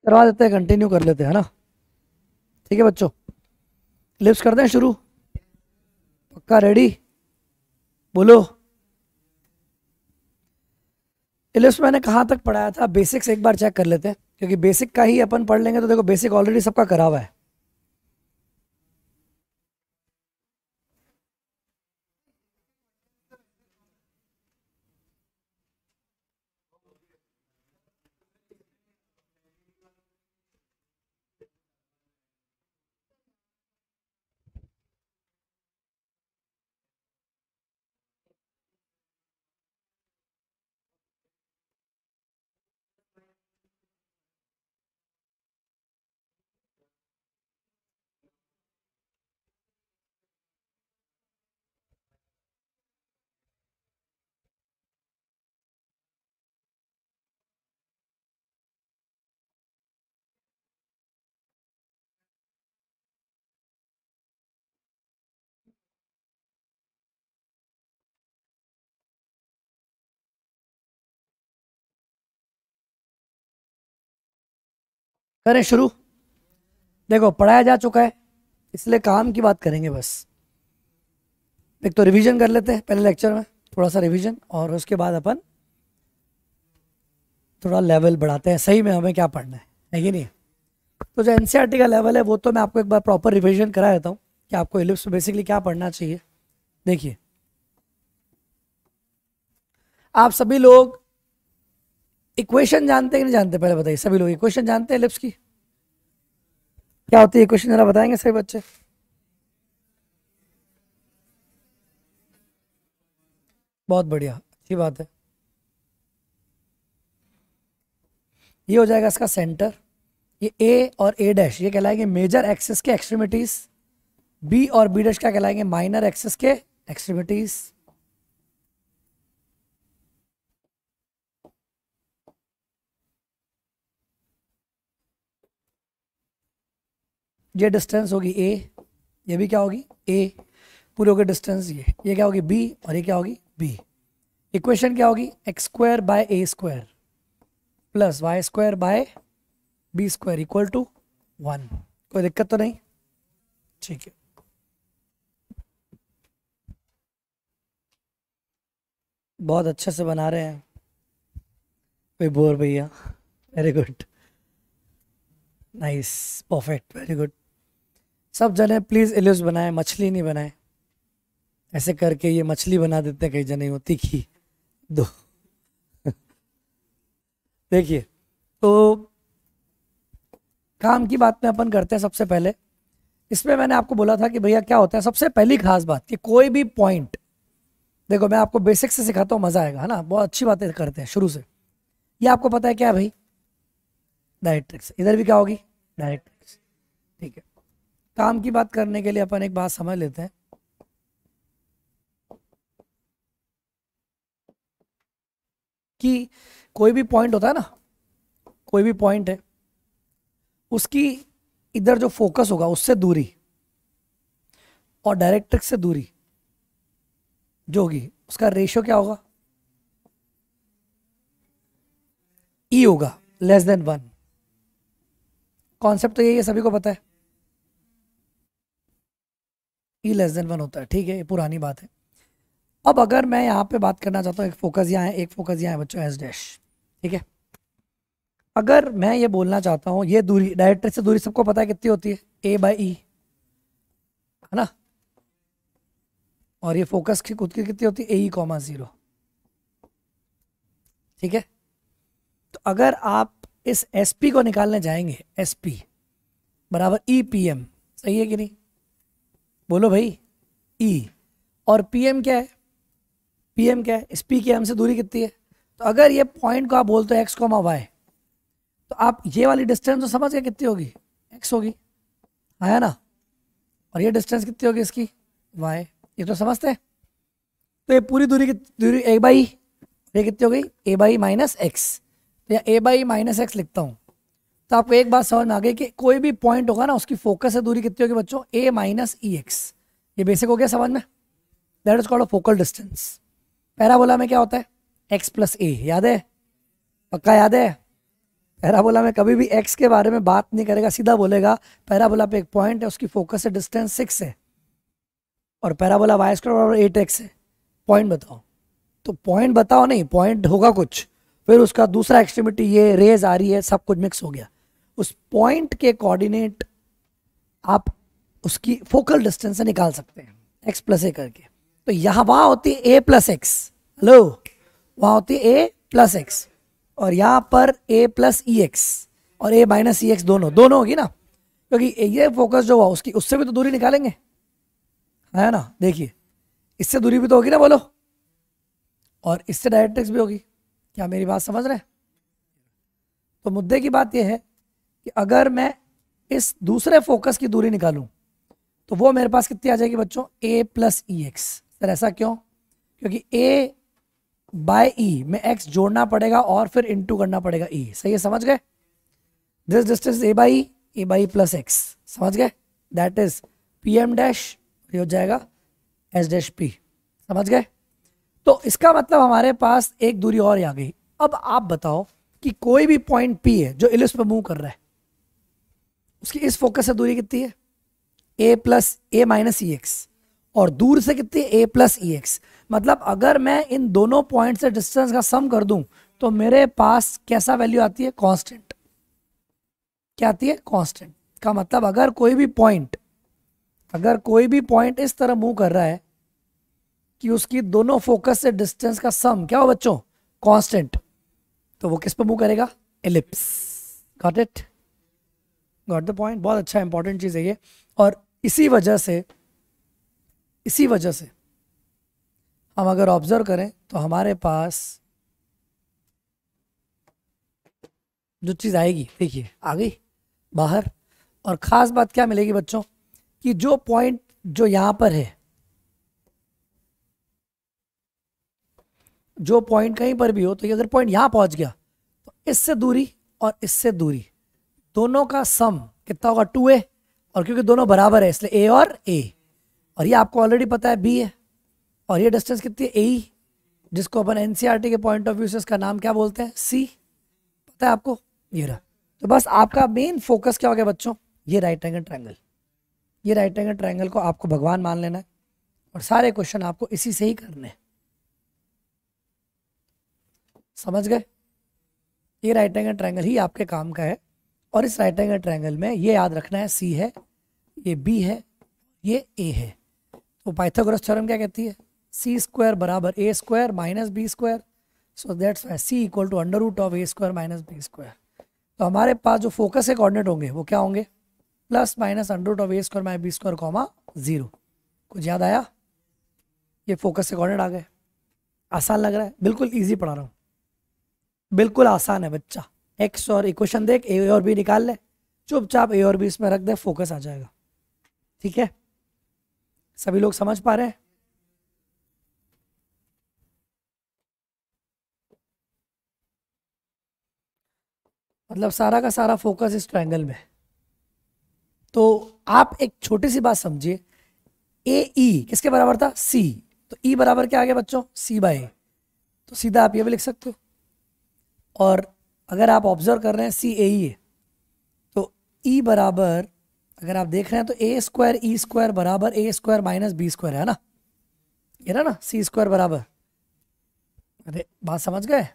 करवा देते हैं, कंटिन्यू कर लेते हैं, है ना। ठीक है बच्चों, लिप्स करते हैं शुरू। पक्का रेडी? बोलो। इलिप्स मैंने कहाँ तक पढ़ाया था, बेसिक्स एक बार चेक कर लेते हैं, क्योंकि बेसिक का ही अपन पढ़ लेंगे तो देखो बेसिक ऑलरेडी सबका करा हुआ है। करें शुरू। देखो पढ़ाया जा चुका है, इसलिए काम की बात करेंगे बस। एक तो रिवीजन कर लेते हैं पहले लेक्चर में, थोड़ा सा रिवीजन, और उसके बाद अपन थोड़ा लेवल बढ़ाते हैं, सही में हमें क्या पढ़ना है कि नहीं। तो जो एनसीईआरटी का लेवल है वो तो मैं आपको एक बार प्रॉपर रिवीजन करा देता हूँ कि आपको इलिप्स में बेसिकली क्या पढ़ना चाहिए। देखिए आप सभी लोग इक्वेशन जानते हैं कि नहीं जानते, पहले बताइए। सभी लोग इक्वेशन जानते हैं इलिप्स की? क्या होती है इक्वेशन, जरा बताएंगे सभी बच्चे? बहुत बढ़िया, अच्छी बात है। ये हो जाएगा इसका सेंटर, ये ए और ए डैश ये कहलाएंगे मेजर एक्सिस के एक्सट्रीमिटीज, बी और बी डैश क्या कहलाएंगे माइनर एक्सिस के एक्सट्रीमिटीज। ये डिस्टेंस होगी ए, ये भी क्या होगी ए, पूरे होगी डिस्टेंस ये क्या होगी बी, और ये क्या होगी बी। इक्वेशन क्या होगी X square by A square plus Y square by B square equal to 1। कोई दिक्कत तो नहीं? ठीक है, बहुत अच्छे से बना रहे हैं। कोई बोर भैया, very good, nice, perfect, very good. सब जने प्लीज इलिप्स बनाए, मछली नहीं बनाए। ऐसे करके ये मछली बना देते हैं कई जने, वो तीखी दो। देखिए तो काम की बात में अपन करते हैं। सबसे पहले इसमें मैंने आपको बोला था कि भैया क्या होता है, सबसे पहली खास बात कि कोई भी पॉइंट, देखो मैं आपको बेसिक से सिखाता हूँ, मजा आएगा, है ना। बहुत अच्छी बातें करते हैं शुरू से। ये आपको पता है क्या है भाई, डायरेक्ट्रिक्स। इधर भी क्या होगी डायरेक्ट्रिक्स। ठीक है, काम की बात करने के लिए अपन एक बात समझ लेते हैं कि कोई भी पॉइंट होता है ना, कोई भी पॉइंट है, उसकी इधर जो फोकस होगा उससे दूरी और डायरेक्ट्रिक्स से दूरी जो होगी उसका रेशियो क्या होगा, ई होगा, लेस देन 1। कॉन्सेप्ट तो यही है, सभी को पता है, ई लेस देन 1 होता है। ठीक है, ये पुरानी बात है। अब अगर मैं यहाँ पे बात करना चाहता हूँ, एक फोकस यहाँ है, एक फोकस यहाँ है बच्चों, एस डैश। ठीक है, अगर मैं ये बोलना चाहता हूँ ये दूरी, डायरेक्ट्रिक्स से दूरी सबको पता है कितनी होती है, ए बाई ई, है ना। और ये फोकस की खुद की कितनी होती है, ए ई कॉमा 0। ठीक है, तो अगर आप इस एस पी को निकालने जाएंगे, एस पी बराबर ई पी एम, सही है कि नहीं, बोलो भाई। ई और पी एम क्या है, पी एम क्या है, इस पी की एम से दूरी कितनी है। तो अगर ये पॉइंट को आप बोलते हो एक्स कॉमा वाई, तो आप ये वाली डिस्टेंस तो समझ गए कितनी होगी, एक्स होगी, है ना। और ये डिस्टेंस कितनी होगी इसकी, वाई, ये तो समझते हैं। तो ये पूरी दूरी की दूरी ए बाई, ये कितनी हो गई ए बाई माइनस एक्स, तो या ए बाई माइनस एक्स लिखता हूँ। तो आपको एक बात समझ में आ गई कि कोई भी पॉइंट होगा ना उसकी फोकस से दूरी कितनी होगी बच्चों, ए माइनस ई एक्स। ये बेसिक हो गया समझ में, that is called a focal distance. Parabola में क्या होता है, एक्स प्लस ए, याद है, पक्का याद है। पैराबोला में कभी भी एक्स के बारे में बात नहीं करेगा, सीधा बोलेगा पैराबोला पे एक पॉइंट है, उसकी फोकस से डिस्टेंस 6 है और पैराबोला वाई स्क्वायर बराबर 8x है, पॉइंट बताओ। तो पॉइंट बताओ नहीं, पॉइंट होगा कुछ, फिर उसका दूसरा एक्सट्रीमिटी ये रेज आ रही है, सब कुछ मिक्स हो गया। उस पॉइंट के कोऑर्डिनेट आप उसकी फोकल डिस्टेंस से निकाल सकते हैं x प्लस ए करके। तो यहाँ वहां होती है a प्लस एक्स, हेलो, वहां होती है a प्लस एक्स और यहाँ पर a प्लस ई एक्स और a माइनस ई एक्स, दोनों होगी ना, क्योंकि ये फोकस जो हुआ उसकी उससे भी तो दूरी निकालेंगे, है ना। देखिए इससे दूरी भी तो होगी ना, बोलो, और इससे डायरेक्ट्रिक्स भी होगी। क्या मेरी बात समझ रहे हैं? तो मुद्दे की बात यह है कि अगर मैं इस दूसरे फोकस की दूरी निकालूं तो वो मेरे पास कितनी आ जाएगी बच्चों, a plus E x. Sir ऐसा क्यों? क्योंकि a बाय ई में x जोड़ना पड़ेगा और फिर इंटू करना पड़ेगा e, सही है, समझ गए। This distance a by E plus X, समझ गए, that is P M dash, ये हो जाएगा एस डैश पी, समझ गए। तो इसका मतलब हमारे पास एक दूरी और आ गई। अब आप बताओ कि कोई भी पॉइंट P है जो इलिप्स पे मूव कर रहा है, उसकी इस फोकस से दूरी कितनी है, a plus A minus E x, और दूर से कितनी है, a प्लस ई एक्स। मतलब अगर मैं इन दोनों पॉइंट से डिस्टेंस का सम कर दूं तो मेरे पास कैसा वैल्यू आती है, कांस्टेंट। क्या आती है, कांस्टेंट। का मतलब अगर कोई भी पॉइंट इस तरह मूव कर रहा है कि उसकी दोनों फोकस से डिस्टेंस का सम क्या हो बच्चों, कांस्टेंट, तो वो किस पे मूव करेगा, ellipse. Got it, got the point. बहुत अच्छा इंपॉर्टेंट चीज है ये। और इसी वजह से हम अगर ऑब्जर्व करें तो हमारे पास जो चीज आएगी, देखिए आ गई बाहर, और खास बात क्या मिलेगी बच्चों कि जो पॉइंट जो यहां पर है, जो पॉइंट कहीं पर भी हो, तो अगर पॉइंट यहां पहुंच गया तो इससे दूरी और इससे दूरी दोनों का सम कितना होगा, 2a, और क्योंकि दोनों बराबर है इसलिए a और a, और ये आपको ऑलरेडी पता है b है, और ये डिस्टेंस कितनी है, a, जिसको अपन एनसीईआरटी के पॉइंट ऑफ व्यू से इसका नाम क्या बोलते हैं, c, पता है आपको, ये रहा। तो बस आपका मेन फोकस क्या हो गया बच्चों, ये राइट एंगल ट्रायंगल। ये राइट एंगल ट्रायंगल को आपको भगवान मान लेना है और सारे क्वेश्चन आपको इसी से ही करने हैं, समझ गए। ये राइट एंगल ट्रायंगल ही आपके काम का है, और इस राइट एंगल ट्रायंगल में ये याद रखना है, सी है, ये बी है, ये ए है। तो पाइथागोरस थ्योरम क्या कहती है, सी स्क्वायर बराबर A square minus B square, so that's why C equal to under root of A square minus B square. तो हमारे पास जो फोकस के कोऑर्डिनेट होंगे वो क्या होंगे, plus minus under root of A square minus B square comma 0। कुछ याद आया? ये फोकस के कोऑर्डिनेट आ गए। आसान लग रहा है? बिल्कुल ईजी पढ़ा रहा हूँ, बिल्कुल आसान है बच्चा। एक्स और इक्वेशन देख, ए और बी निकाल ले, चुपचाप ए और बी इसमें रख दे, फोकस आ जाएगा। ठीक है, सभी लोग समझ पा रहे हैं? मतलब सारा का सारा फोकस इस ट्रायंगल में। तो आप एक छोटी सी बात समझिए, ए ई किसके बराबर था, सी, तो ई बराबर क्या आ गया बच्चों, सी बाय ए, तो सीधा आप ये भी लिख सकते हो। और अगर आप ऑब्जर्व कर रहे हैं सी ए ई है, तो ई बराबर अगर आप देख रहे हैं तो ए स्क्वायर ई स्क्वायर बराबर A square minus B square है ना, ये ना सी स्क्वायर बराबर, अरे बात समझ गए।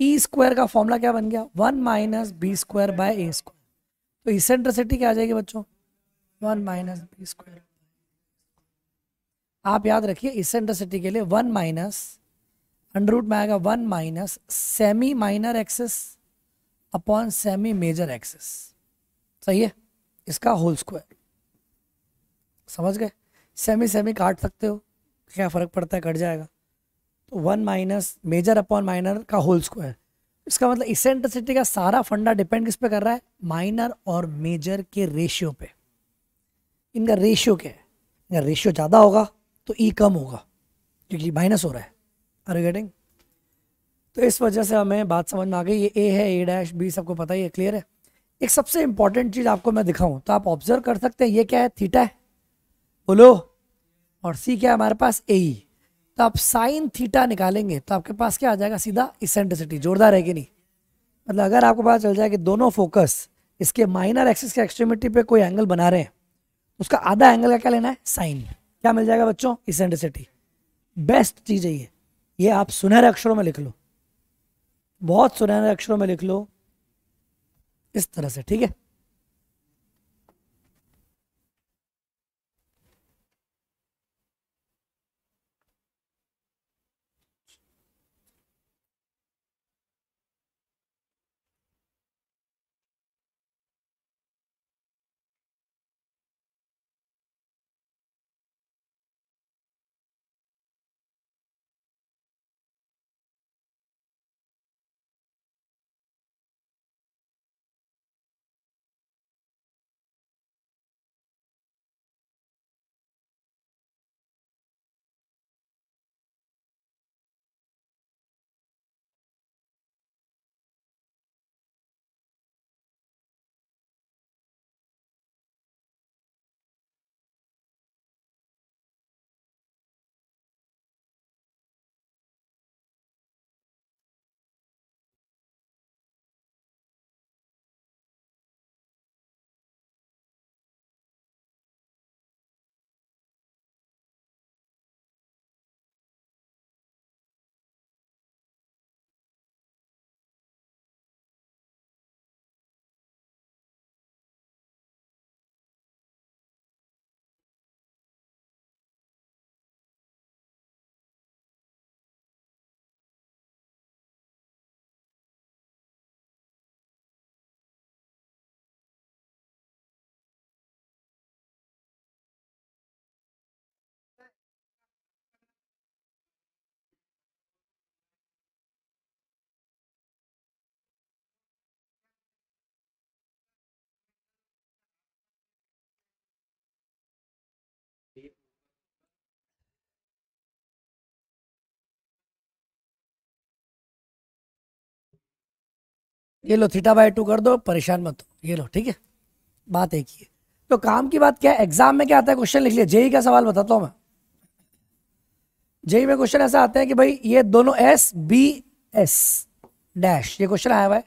ई स्क्वायर का फॉर्मूला क्या बन गया, 1 minus B square by A square. तो इसेंट्रिसिटी क्या आ जाएगी बच्चों, 1 माइनस बी स्क्वायर। आप याद रखिए इसेंट्रिसिटी के लिए 1 माइनस अंडर रूट में आएगा 1 minus semi minor axis upon semi major axis, सही है, इसका होल स्क्वायर। समझ गए, सेमी सेमी काट सकते हो, क्या फर्क पड़ता है, कट जाएगा। तो 1 माइनस मेजर अपॉन माइनर का होल स्क्वायर। इसका मतलब इसेंट्रिसिटी का सारा फंडा डिपेंड किस पे कर रहा है, माइनर और मेजर के रेशियो पे। इनका रेशियो क्या है, अगर रेशियो ज़्यादा होगा तो ई कम होगा क्योंकि माइनस हो रहा है। Are you getting? तो इस वजह से हमें बात समझ में आ गई, ये ए है, ए डैश बी सबको पता ही है, क्लियर है। एक सबसे इंपॉर्टेंट चीज़ आपको मैं दिखाऊं तो आप ऑब्जर्व कर सकते हैं, ये क्या है, थीटा है, बोलो, और सी क्या है हमारे पास, ए ई। तो आप साइन थीटा निकालेंगे तो आपके पास क्या आ जाएगा, सीधा इसेंट्रिसिटी। जोरदार है कि नहीं? मतलब अगर आपको पता चल जाए कि दोनों फोकस इसके माइनर एक्सिस के एक्सट्रीमिटी पे कोई एंगल बना रहे हैं, उसका आधा एंगल का क्या लेना है, साइन। क्या मिल जाएगा बच्चों, इसेंट्रिसिटी। बेस्ट चीज है ये आप सुनहरे अक्षरों में लिख लो, बहुत सुनहरे अक्षरों में लिख लो इस तरह से, ठीक है। ये लो θ/2 कर दो, परेशान मत हो, ये लो, ठीक है। बात एक ही है। तो काम की बात क्या है, एग्जाम में क्या आता है, क्वेश्चन लिख लिया। जेई का सवाल बताता हूं मैं। जेई में क्वेश्चन ऐसा आता है कि भाई ये दोनों एस बी एस डैश, ये क्वेश्चन आया हुआ है,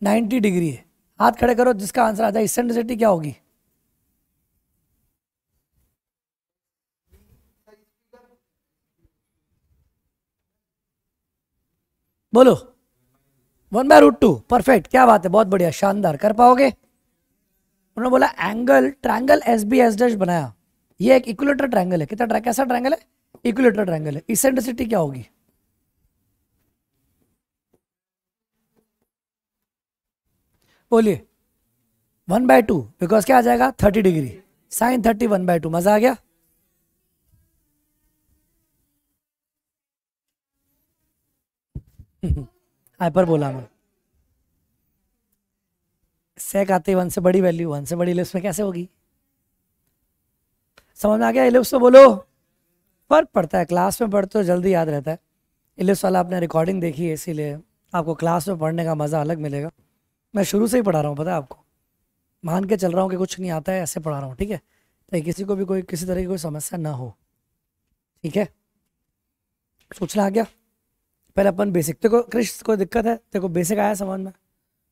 90 डिग्री है। हाथ खड़े करो जिसका आंसर आ जाए। इसेंट्रिसिटी क्या होगी, बोलो। 1/√2। परफेक्ट, क्या बात है, बहुत बढ़िया, शानदार, कर पाओगे। उन्होंने बोला angle triangle S B S dash बनाया, ये एक इक्विलेटरल ट्रायंगल है। कितना कैसा ट्रायंगल है, इक्विलेटरल ट्रायंगल है। इसेंट्रिसिटी क्या होगी, बोलिए। 1/2, बिकॉज क्या आ जाएगा, 30 डिग्री, साइन 30 1/2। मजा आ गया। हाइपर बोला मैं, सेक आते ही 1 से बड़ी वैल्यू, 1 से बड़ी लिस्ट में कैसे होगी। समझ में आ गया। इलिप्स तो बोलो। फर्क पड़ता है, क्लास में पढ़ते हो जल्दी याद रहता है। इलिप्स वाला आपने रिकॉर्डिंग देखी है, इसीलिए आपको क्लास में पढ़ने का मज़ा अलग मिलेगा। मैं शुरू से ही पढ़ा रहा हूँ, पता है आपको। मान के चल रहा हूँ कि कुछ नहीं आता है, ऐसे पढ़ा रहा हूँ, ठीक है। ताकि किसी को भी कोई किसी तरह की कोई समस्या ना हो, ठीक है। सोचना आ गया। पहले अपन बेसिक, तेरे को क्रिश कोई दिक्कत है, तेरे को बेसिक आया समझ में,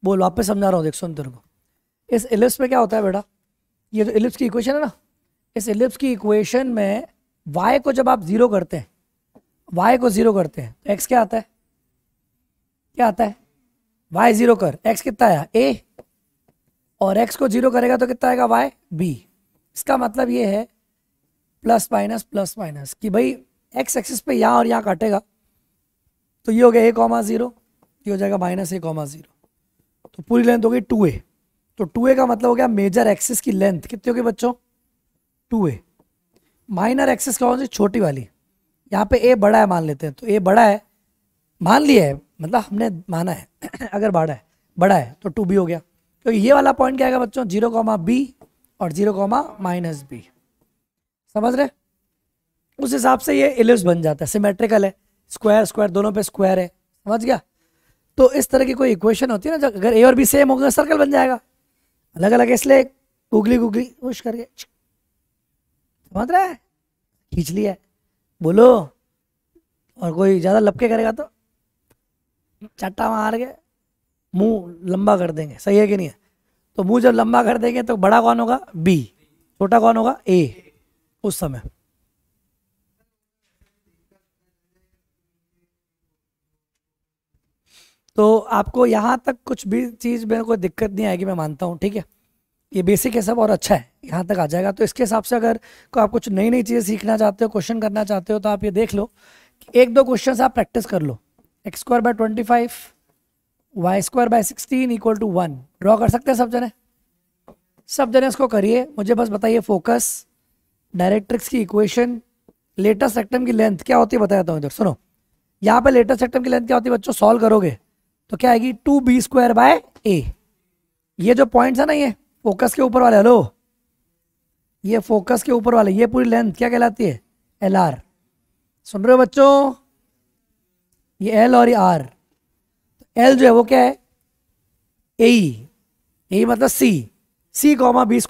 बोल। वापस समझा रहा हूँ, देख सुन तेरे को। इस इलिप्स में क्या होता है बेटा, ये जो इलिप्स की इक्वेशन है ना, इस इलिप्स की इक्वेशन में y को जब आप जीरो करते हैं, y को जीरो करते हैं तो x क्या आता है, क्या आता है, y जीरो कर, x कितना आया a, और x को जीरो करेगा तो कितना आएगा y b। इसका मतलब ये है प्लस माइनस कि भाई x एक्सिस पे यहाँ और यहाँ काटेगा तो ये हो गया a,0, ये हो जाएगा -a,0। तो पूरी लेंथ हो गई 2a। तो 2a का मतलब हो गया मेजर एक्सिस की लेंथ कितनी होगी बच्चों, 2a। माइनर एक्सिस कौन सी, छोटी वाली। यहाँ पे a बड़ा है मान लेते हैं, तो a बड़ा है, मान लिया है, मतलब हमने माना है अगर बड़ा है तो 2b हो गया। तो ये वाला पॉइंट क्या आएगा बच्चों, 0,b और 0,-b। समझ रहे। उस हिसाब से ये इलिप्स बन जाता है, सिमेट्रिकल है, स्क्वायर स्क्वायर दोनों पे स्क्वायर है, समझ गया। तो इस तरह की कोई इक्वेशन होती है ना, अगर ए और बी सेम होगा सर्कल बन जाएगा। अलग अलग इसलिए गूगली उश करके, समझ रहा है, खींच लिया है, बोलो। और कोई ज्यादा लपके करेगा तो चट्टा मार के मुंह लंबा कर देंगे, सही है कि नहीं है? तो मुंह जब लंबा कर देंगे तो बड़ा कौन होगा? बी। छोटा कौन होगा? ए। उस समय तो आपको यहाँ तक कुछ भी चीज़ मेरे को दिक्कत नहीं आएगी, मैं मानता हूँ, ठीक है। ये बेसिक है सब और अच्छा है, यहाँ तक आ जाएगा। तो इसके हिसाब से अगर को आप कुछ नई नई चीज़ें सीखना चाहते हो, क्वेश्चन करना चाहते हो, तो आप ये देख लो कि एक दो क्वेश्चन आप प्रैक्टिस कर लो। x² / 25 y² / 16 = 1 ड्रॉ कर सकते हैं सब जने? सब जने इसको करिए, मुझे बस बताइए फोकस, डायरेक्ट्रिक्स की इक्वेशन, लेटेस्ट रेक्टम की लेंथ क्या होती है बताता हूँ इधर सुनो। यहाँ पे लेटेस्ट रेक्टम की लेंथ क्या होती है बच्चों? सॉल्व करोगे तो क्या आएगी? 2b² / a। ये जो पॉइंट्स है ना, ये फोकस के ऊपर वाले, हेलो, ये फोकस के ऊपर वाले, ये पूरी लेंथ क्या कहलाती है? L R. सुन रहे हो बच्चों? ये एल और ये आर। एल जो है वो क्या है? ए। ए मतलब सी। c, b² /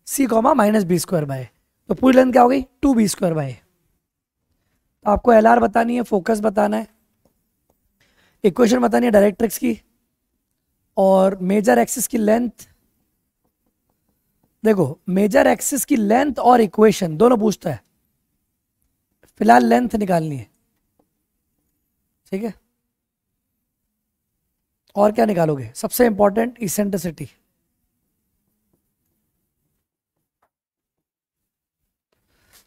c, -b²/। तो पूरी लेंथ क्या हो गई? 2b²/। तो आपको एल आर बतानी है, फोकस बताना है, इक्वेशन बतानी है डायरेक्ट्रिक्स की, और मेजर एक्सिस की लेंथ। देखो मेजर एक्सिस की लेंथ और इक्वेशन दोनों पूछता है, फिलहाल लेंथ निकालनी है, ठीक है। और क्या निकालोगे? सबसे इंपॉर्टेंट इसेंट्रिसिटी।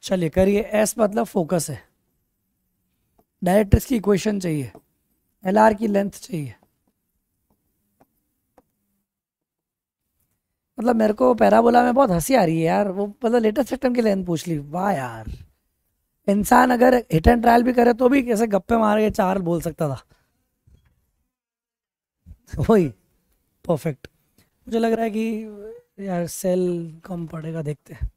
चलिए करिए। एस मतलब फोकस है, डायरेक्ट्रिक्स की इक्वेशन चाहिए, एल आर की लेंथ चाहिए। मतलब मेरे को पैराबोला में बहुत हंसी आ रही है यार, वो मतलब लेटेस्ट सिस्टम की लेंथ पूछ ली, वाह यार। इंसान अगर हिट एंड ट्रायल भी करे तो भी कैसे गप्पे मार के चार बोल सकता था। वही परफेक्ट। मुझे लग रहा है कि यार सेल कम पड़ेगा, देखते हैं।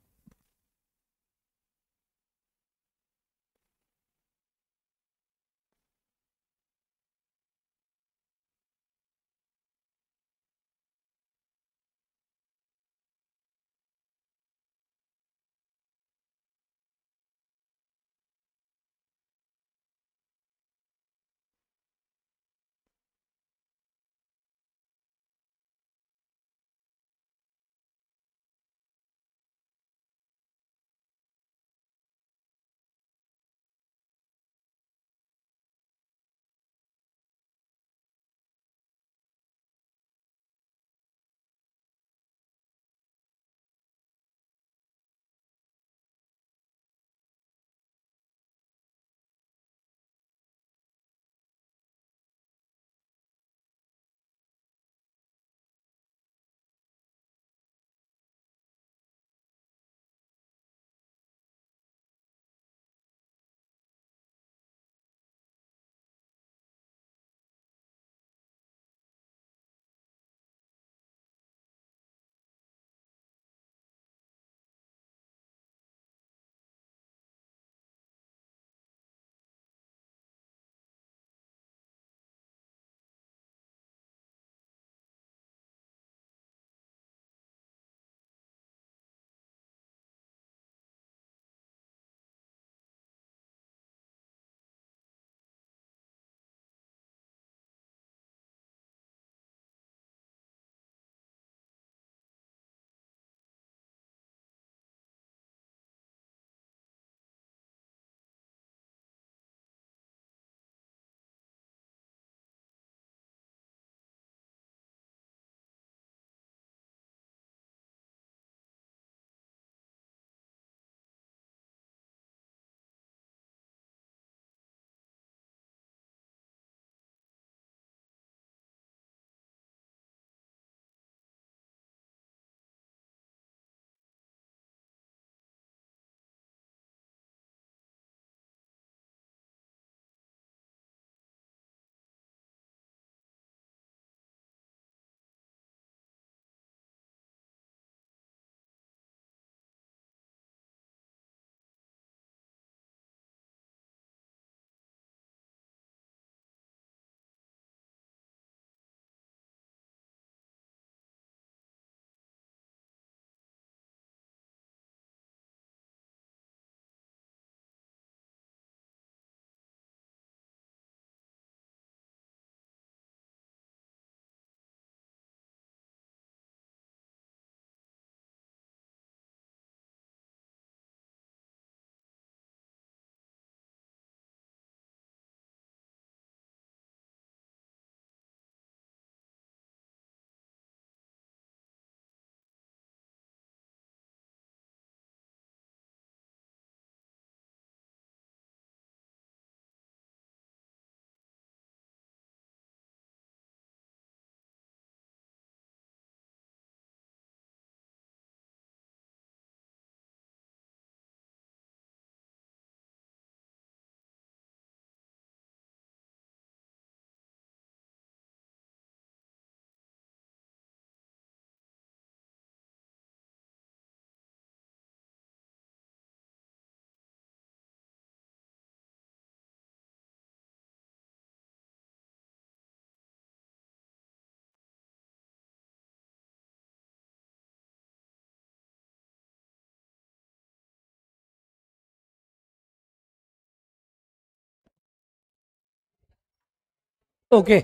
ओके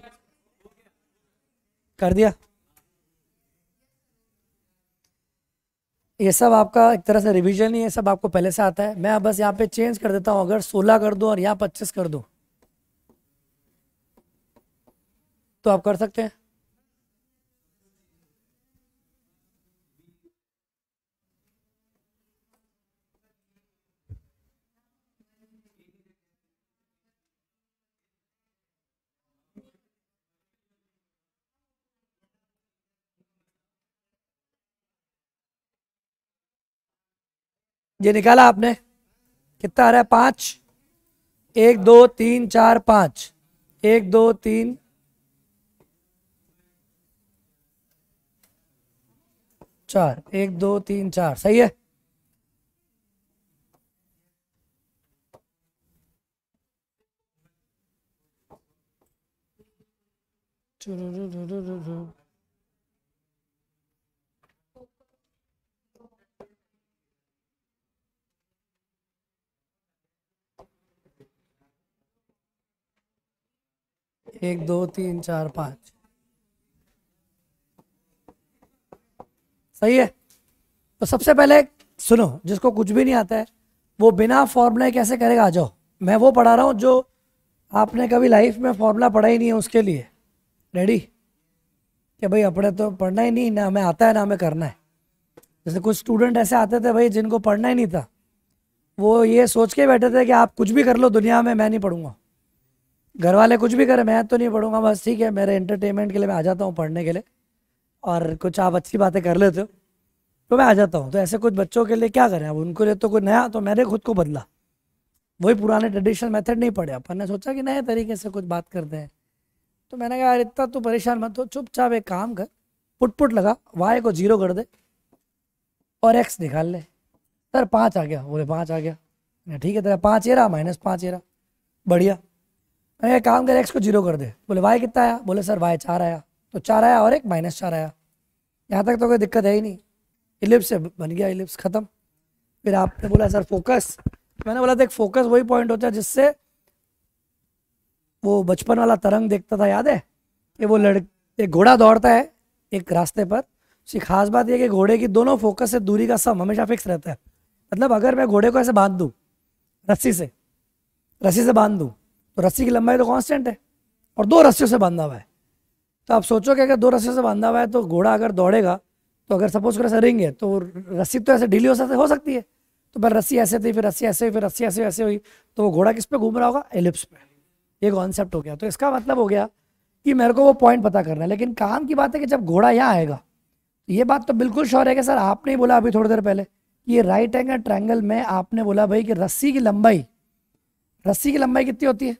कर दिया। ये सब आपका एक तरह से रिवीजन ही है, सब आपको पहले से आता है। मैं बस यहाँ पे चेंज कर देता हूँ, अगर 16 कर दूं और यहाँ 25 कर दूं तो आप कर सकते हैं। ये निकाला आपने, कितना आ रहा है? 5, 1 2 3 4 5, 1 2 3 4, 1 2 3 4, सही है। एक दो तीन चार पाँच, सही है। तो सबसे पहले सुनो, जिसको कुछ भी नहीं आता है वो बिना फॉर्मूला कैसे करेगा, आ जाओ। मैं वो पढ़ा रहा हूँ जो आपने कभी लाइफ में फॉर्मूला पढ़ा ही नहीं है, उसके लिए रेडी? कि भाई अपने तो पढ़ना ही नहीं, ना हमें आता है ना हमें करना है। जैसे कुछ स्टूडेंट ऐसे आते थे भाई जिनको पढ़ना ही नहीं था, वो ये सोच के बैठे थे कि आप कुछ भी कर लो दुनिया में, मैं नहीं पढ़ूंगा। घर वाले कुछ भी करें मैं तो नहीं पढ़ूंगा, बस ठीक है मेरे एंटरटेनमेंट के लिए मैं आ जाता हूँ पढ़ने के लिए, और कुछ आप अच्छी बातें कर लेते हो तो मैं आ जाता हूँ। तो ऐसे कुछ बच्चों के लिए क्या करें, अब उनके लिए तो कोई नया, तो मैंने खुद को बदला, वही पुराने ट्रेडिशनल मेथड नहीं पढ़े अपन ने, सोचा कि नए तरीके से कुछ बात करते हैं। तो मैंने कहा यार इतना तो परेशान मत हो, चुपचाप एक काम कर, पुट पुट लगा, वाई को 0 कर दे और एक्स निकाल ले। सर 5 आ गया, बोले 5 आ गया, ठीक है तेरा 5 ये रहा, -5 ये रहा, बढ़िया। मैंने काम कर एक्स को 0 कर दे, बोले वाई कितना आया, बोले सर वाई 4 आया, तो 4 आया और एक -4 आया, यहाँ तक तो कोई दिक्कत है ही नहीं। इलिप्स से बन गया, इलिप्स खत्म। फिर आपने बोला सर फोकस, मैंने बोला था एक फोकस वही पॉइंट होता है जिससे वो बचपन वाला तरंग देखता था, याद है कि वो एक घोड़ा दौड़ता है एक रास्ते पर, उसकी खास बात यह कि घोड़े की दोनों फोकस से दूरी का सम हमेशा फिक्स रहता है। मतलब अगर मैं घोड़े को ऐसे बांध दूं रस्सी से बांध दूं तो रस्सी की लंबाई तो कांस्टेंट है, और 2 रस्सियों से बांधा हुआ है। तो आप सोचो कि अगर 2 रस्सियों से बांधा हुआ है तो घोड़ा अगर दौड़ेगा, तो अगर सपोज करो ऐसे रिंग है तो रस्सी तो ऐसे ढीली हो सकती है, तो पहले रस्सी ऐसे थी, फिर रस्सी ऐसे हुई, फिर रस्सी ऐसे हुई, तो वो घोड़ा किस पे घूम रहा होगा, एलिप्स पे। ये कॉन्सेप्ट हो गया। तो इसका मतलब हो गया कि मेरे को वो पॉइंट पता करना है। लेकिन काम की बात है कि जब घोड़ा यहाँ आएगा, ये बात तो बिल्कुल श्योर है कि सर आपने ही बोला अभी थोड़ी देर पहले, ये राइट एंगल ट्रायंगल में आपने बोला भाई कि रस्सी की लंबाई कितनी होती है,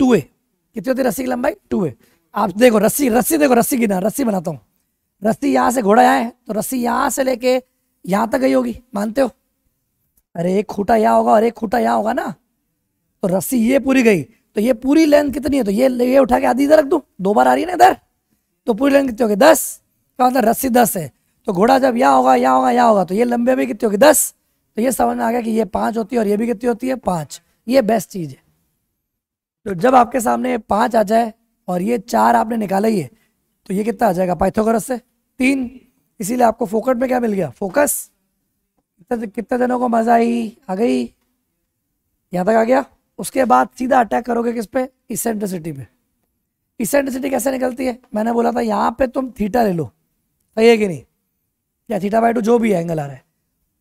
2a। कितनी होती है रस्सी की लंबाई, 2a। आप देखो रस्सी की ना, रस्सी बनाता हूँ, रस्सी यहाँ से घोड़ा यहाँ है, तो रस्सी यहाँ से लेके यहाँ तक गई होगी, मानते हो? अरे एक खूटा यहाँ होगा और एक खूटा यहाँ होगा ना, तो रस्सी ये पूरी गई, तो ये पूरी लेंथ कितनी है, तो ये उठा के आधी इधर रख दूं, 2 बार आ रही है ना इधर, तो पूरी लेंथ कितनी होगी, 10। क्या मतलब रस्सी 10 है, तो घोड़ा जब यहाँ होगा तो ये लंबे भी कितनी होगी, 10। तो ये समझ में आ गया कि ये 5 होती है और ये भी कितनी होती है, 5। ये बेस्ट चीज है। तो जब आपके सामने 5 आ जाए और ये 4 आपने निकाला ही है, तो ये कितना आ जाएगा पाइथागोरस से, 3। इसीलिए आपको फोकट में क्या मिल गया, फोकस। कितने दिनों को मजा आई, आ गई, यहाँ तक आ गया। उसके बाद सीधा अटैक करोगे किस पे, इसेंट्रिसिटी पे। इसेंट्रिसिटी कैसे निकलती है, मैंने बोला था यहाँ पे तुम थीटा ले लो, सही है कि नहीं, या θ/2 जो भी एंगल आ रहा है,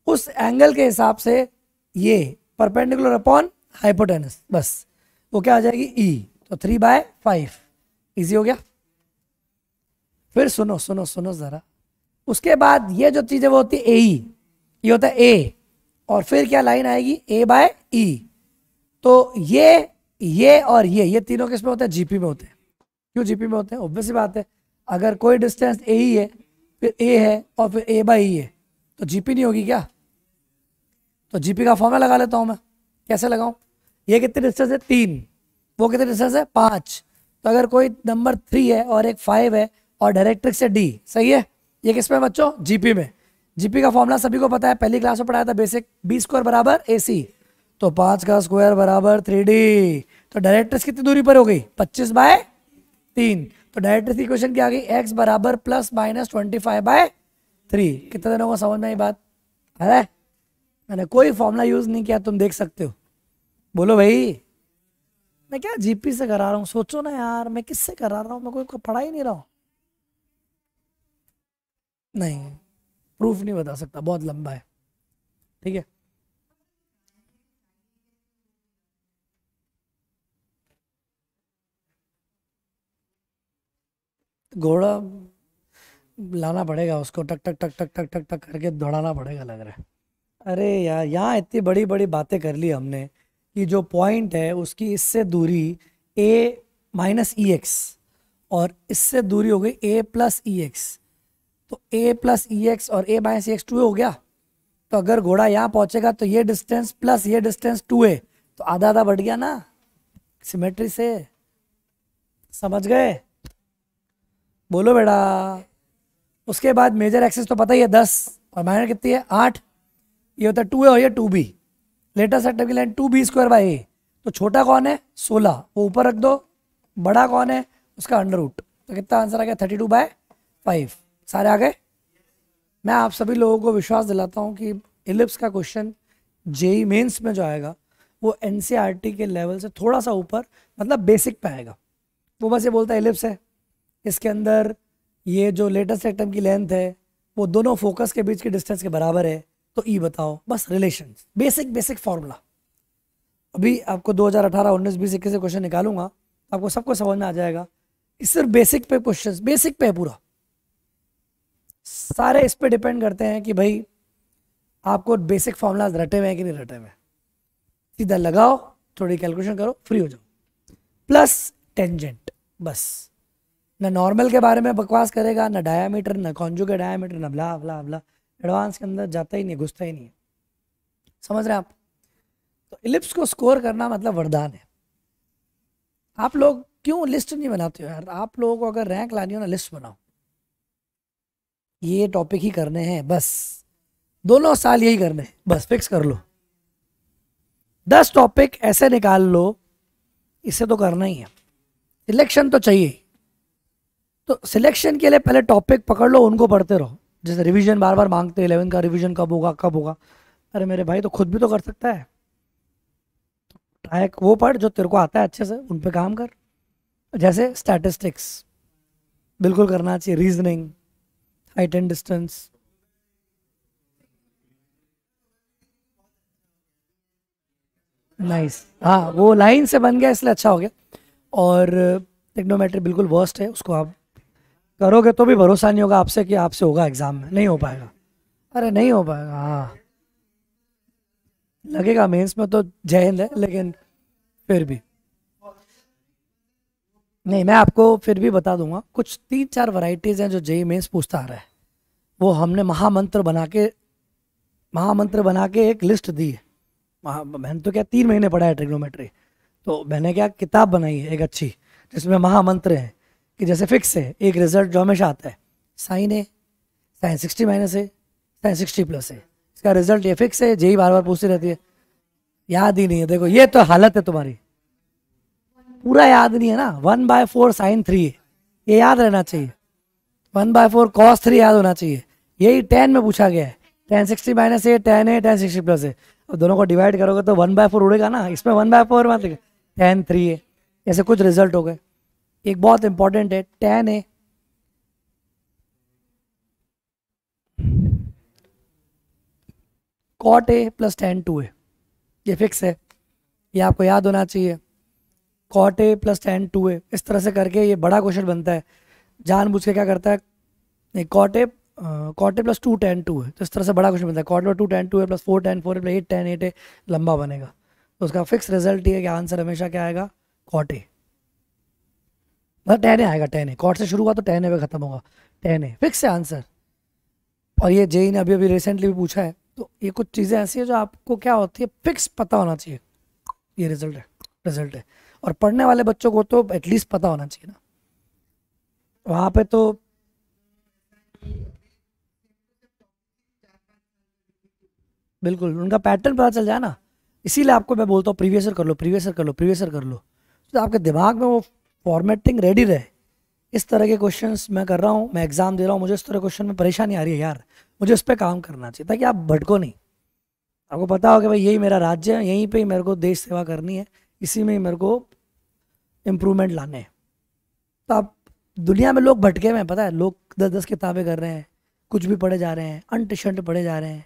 उस एंगल के हिसाब से ये परपेंडिकुलर अपॉन हाइपोटेनस, बस वो क्या आ जाएगी, ई। तो 3/5 इजी हो गया। फिर सुनो जरा, उसके बाद ये जो चीज है वो होती है ए, ये होता है ए, और फिर क्या लाइन आएगी, a/e। तो ये और ये तीनों किस में होते हैं, जीपी में होते हैं। क्यों जीपी में होते हैं, ऑब्वियस सी बात है, अगर कोई डिस्टेंस ए ही है, फिर ए है और फिर a/e है, तो जीपी नहीं होगी क्या? तो जीपी का फॉर्मूला लगा लेता हूं मैं, कैसे लगाऊं, ये कितनी डिस्टेंस है, 3, वो कितनी डिस्टेंस है, 5। तो अगर कोई नंबर 3 है और एक 5 है और डायरेक्ट्रिक्स है डी, सही है, ये किस में बच्चों, जीपी में। जीपी का फॉर्मूला सभी को पता है, पहली क्लास में पढ़ाया था बेसिक, b² = ac, तो 5 का स्क्वायर बराबर 3d, तो डायरेक्ट्रिक्स कितनी दूरी पर हो गई 25/3। तो डायरेक्ट्रिक्स की इक्वेशन क्या आ गई x बराबर +/-25/3। कितने दिनों को समझ में आई बात? अरे मैंने कोई फॉर्मूला यूज नहीं किया, तुम देख सकते हो। बोलो भाई, मैं क्या जीपी से करा रहा हूँ? सोचो ना यार, मैं किससे करा रहा हूँ? मैं कोई पढ़ा ही नहीं रहा हूँ। नहीं, प्रूफ नहीं बता सकता, बहुत लंबा है। ठीक है, घोड़ा लाना पड़ेगा उसको, टक टक टक टक टक टक टक करके दौड़ाना पड़ेगा लग रहा है। अरे यार, यहाँ इतनी बड़ी बड़ी बातें कर ली हमने कि जो पॉइंट है उसकी इससे दूरी a-EX और इससे दूरी हो गई a+EX। तो a+EX और a-EX 2a हो गया। तो अगर घोड़ा यहाँ पहुंचेगा तो ये डिस्टेंस प्लस ये डिस्टेंस 2a, तो आधा आधा बढ़ गया ना सिमेट्री से। समझ गए? बोलो बेटा। उसके बाद मेजर एक्सिस तो पता ही है 10 और माइनर कितनी है 8। ये होता है 2a और ये 2b। लेटेस्ट सेक्टर की लाइन 2b²/a। तो छोटा कौन है 16, वो ऊपर रख दो। बड़ा कौन है उसका अंडर रूट। तो कितना आंसर आ गया 32/5। सारे आ गए। मैं आप सभी लोगों को विश्वास दिलाता हूँ कि इलिप्स का क्वेश्चन जेई मेंस में जो आएगा वो एनसीईआरटी के लेवल से थोड़ा सा ऊपर, मतलब बेसिक पे आएगा। वो बस ये बोलता है इलिप्स है, इसके अंदर ये जो लेटेस्ट सेक्टम की लेंथ है वो दोनों फोकस के बीच के डिस्टेंस के बराबर है, तो ई बताओ। बस रिलेशन, बेसिक बेसिक फॉर्मूला। अभी आपको 2018, 19, 20, 21 से क्वेश्चन निकालूंगा, आपको सबको समझ में आ जाएगा। इस सिर्फ बेसिक पे क्वेश्चन, बेसिक पे है पूरा। सारे इस पे डिपेंड करते हैं कि भाई आपको बेसिक फॉर्मूलाज रटे हुए हैं कि नहीं रटे हुए। सीधा लगाओ, थोड़ी कैलकुलेशन करो, फ्री हो जाओ। प्लस टेंजेंट, बस। ना नॉर्मल के बारे में बकवास करेगा, ना डायामीटर, ना कॉन्जुगेट डायामीटर, ना ब्ला ब्ला ब्ला। एडवांस के अंदर जाता ही नहीं, घुसता ही नहीं है। समझ रहे हैं आप? तो इलिप्स को स्कोर करना मतलब वरदान है। आप लोग क्यों लिस्ट नहीं बनाते हो यार? आप लोगों को अगर रैंक लानी हो ना, लिस्ट बनाओ। ये टॉपिक ही करने हैं बस, दोनों साल यही करने हैं बस। फिक्स कर लो 10 टॉपिक ऐसे निकाल लो, इसे तो करना ही है। सिलेक्शन तो चाहिए, तो सिलेक्शन के लिए पहले टॉपिक पकड़ लो, उनको पढ़ते रहो। जैसे रिवीजन बार बार मांगते हैं, 11 का रिवीजन कब होगा कब होगा। अरे मेरे भाई, तो खुद भी तो कर सकता है। ट्राई वो पढ़ जो तेरे को आता है अच्छे से, उन पे काम कर। जैसे स्टैटिस्टिक्स बिल्कुल करना चाहिए, reasoning, height and distance. Nice, हाँ वो लाइन से बन गया इसलिए अच्छा हो गया। और टेक्नोमेट्री बिल्कुल वर्स्ट है, उसको आप करोगे तो भी भरोसा नहीं होगा आपसे कि आपसे होगा एग्जाम में, नहीं हो पाएगा। अरे नहीं हो पाएगा, हाँ लगेगा मेंस में तो जय हिंद है, लेकिन फिर भी नहीं। मैं आपको फिर भी बता दूंगा, कुछ 3-4 वैरायटीज हैं जो जेई मेंस पूछता आ रहा है। वो हमने महामंत्र बना के एक लिस्ट दी है। मैंने तो क्या 3 महीने पढ़ा है ट्रिग्नोमेट्री, तो मैंने क्या किताब बनाई है एक अच्छी, जिसमें महामंत्र है कि जैसे फिक्स है एक रिजल्ट जो हमेशा आता है, साइन ए साइन 60 माइनस है साइन 60 प्लस है। इसका रिजल्ट ये फिक्स है, जेई बार बार पूछती रहती है, याद ही नहीं है। देखो ये तो हालत है तुम्हारी, पूरा याद नहीं है ना। 1/4 साइन 3 है, ये याद रहना चाहिए। 1/4 कॉस 3 याद होना चाहिए। यही 10 में पूछा गया है, tan 60 माइनस है, tan है, tan 60 प्लस है। अब दोनों को डिवाइड करोगे तो 1/4 उड़ेगा ना, इसमें 1/4 मत tan 3 है। ऐसे कुछ रिजल्ट हो गए। एक बहुत इंपॉर्टेंट है tan है, cot a प्लस tan 2 है, ये फिक्स है, ये आपको याद होना चाहिए। cot a प्लस tan 2 है, इस तरह से करके ये बड़ा क्वेश्चन बनता है। जानबूझ के क्या करता है, नहीं cot a प्लस 2 tan 2 है, तो इस तरह से बड़ा क्वेश्चन बनता है। cot a 2 tan 2 है प्लस 4 tan 4 है प्लस 8 tan 8 है, लंबा बनेगा। तो उसका फिक्स रिजल्ट ये है कि आंसर हमेशा क्या आएगा, cot a। मतलब tan a आएगा, tan a cot से शुरू हुआ तो tan a पे खत्म होगा, tan a फिक्स है आंसर। और ये जेई ने अभी अभी रिसेंटली भी पूछा है। तो ये कुछ चीज़ें ऐसी है जो आपको क्या होती है फिक्स पता होना चाहिए, ये रिजल्ट है। और पढ़ने वाले बच्चों को तो एटलीस्ट पता होना चाहिए ना, वहाँ पे तो बिल्कुल उनका पैटर्न पता चल जाए ना। इसीलिए आपको मैं बोलता हूँ प्रीवियसर कर लो, प्रीवियसर कर लो, प्रीवियसर कर लो। तो आपके दिमाग में वो फॉर्मेटिंग रेडी रहे। इस तरह के क्वेश्चंस मैं कर रहा हूँ, मैं एग्जाम दे रहा हूँ, मुझे इस तरह क्वेश्चन में परेशानी आ रही है यार, मुझे उस पर काम करना चाहिए, ताकि आप भटको नहीं। आपको पता हो कि भाई यही मेरा राज्य है, यहीं पे ही मेरे को देश सेवा करनी है, इसी में ही मेरे को इम्प्रूवमेंट लाने हैं। तो आप, दुनिया में लोग भटके हुए हैं, पता है, लोग 10-10 किताबें कर रहे हैं, कुछ भी पढ़े जा रहे हैं, अंट शंट पढ़े जा रहे हैं,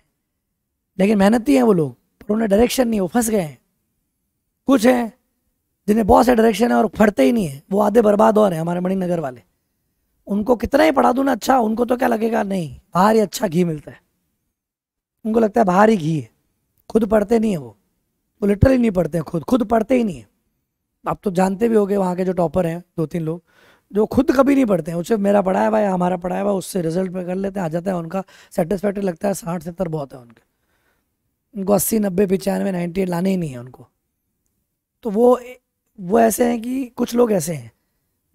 लेकिन मेहनती हैं वो लोग, पर उन्हें डायरेक्शन नहीं, वो फंस गए हैं। कुछ हैं जिन्हें बहुत से डायरेक्शन है और फटते ही नहीं है, वो आधे बर्बाद हो रहे हैं, हमारे मणिनगर वाले। उनको कितना ही पढ़ा दूं ना अच्छा, उनको तो क्या लगेगा, नहीं बाहर ही अच्छा घी मिलता है, उनको लगता है बाहर ही घी है, खुद पढ़ते नहीं है वो लिटरली नहीं पढ़ते हैं, खुद पढ़ते ही नहीं है। आप तो जानते भी होगे वहाँ के जो टॉपर हैं 2-3 लोग, जो खुद कभी नहीं पढ़ते हैं, उससे मेरा पढ़ाया हुआ या हमारा पढ़ाया हुआ उससे रिजल्ट पे कर लेते हैं, आ जाता है, उनका सेटिस्फैक्ट्री लगता है, 60-70 बहुत है उनके, उनको 80-90-95 98 लाने ही नहीं है उनको। तो वो ऐसे हैं कि कुछ लोग ऐसे हैं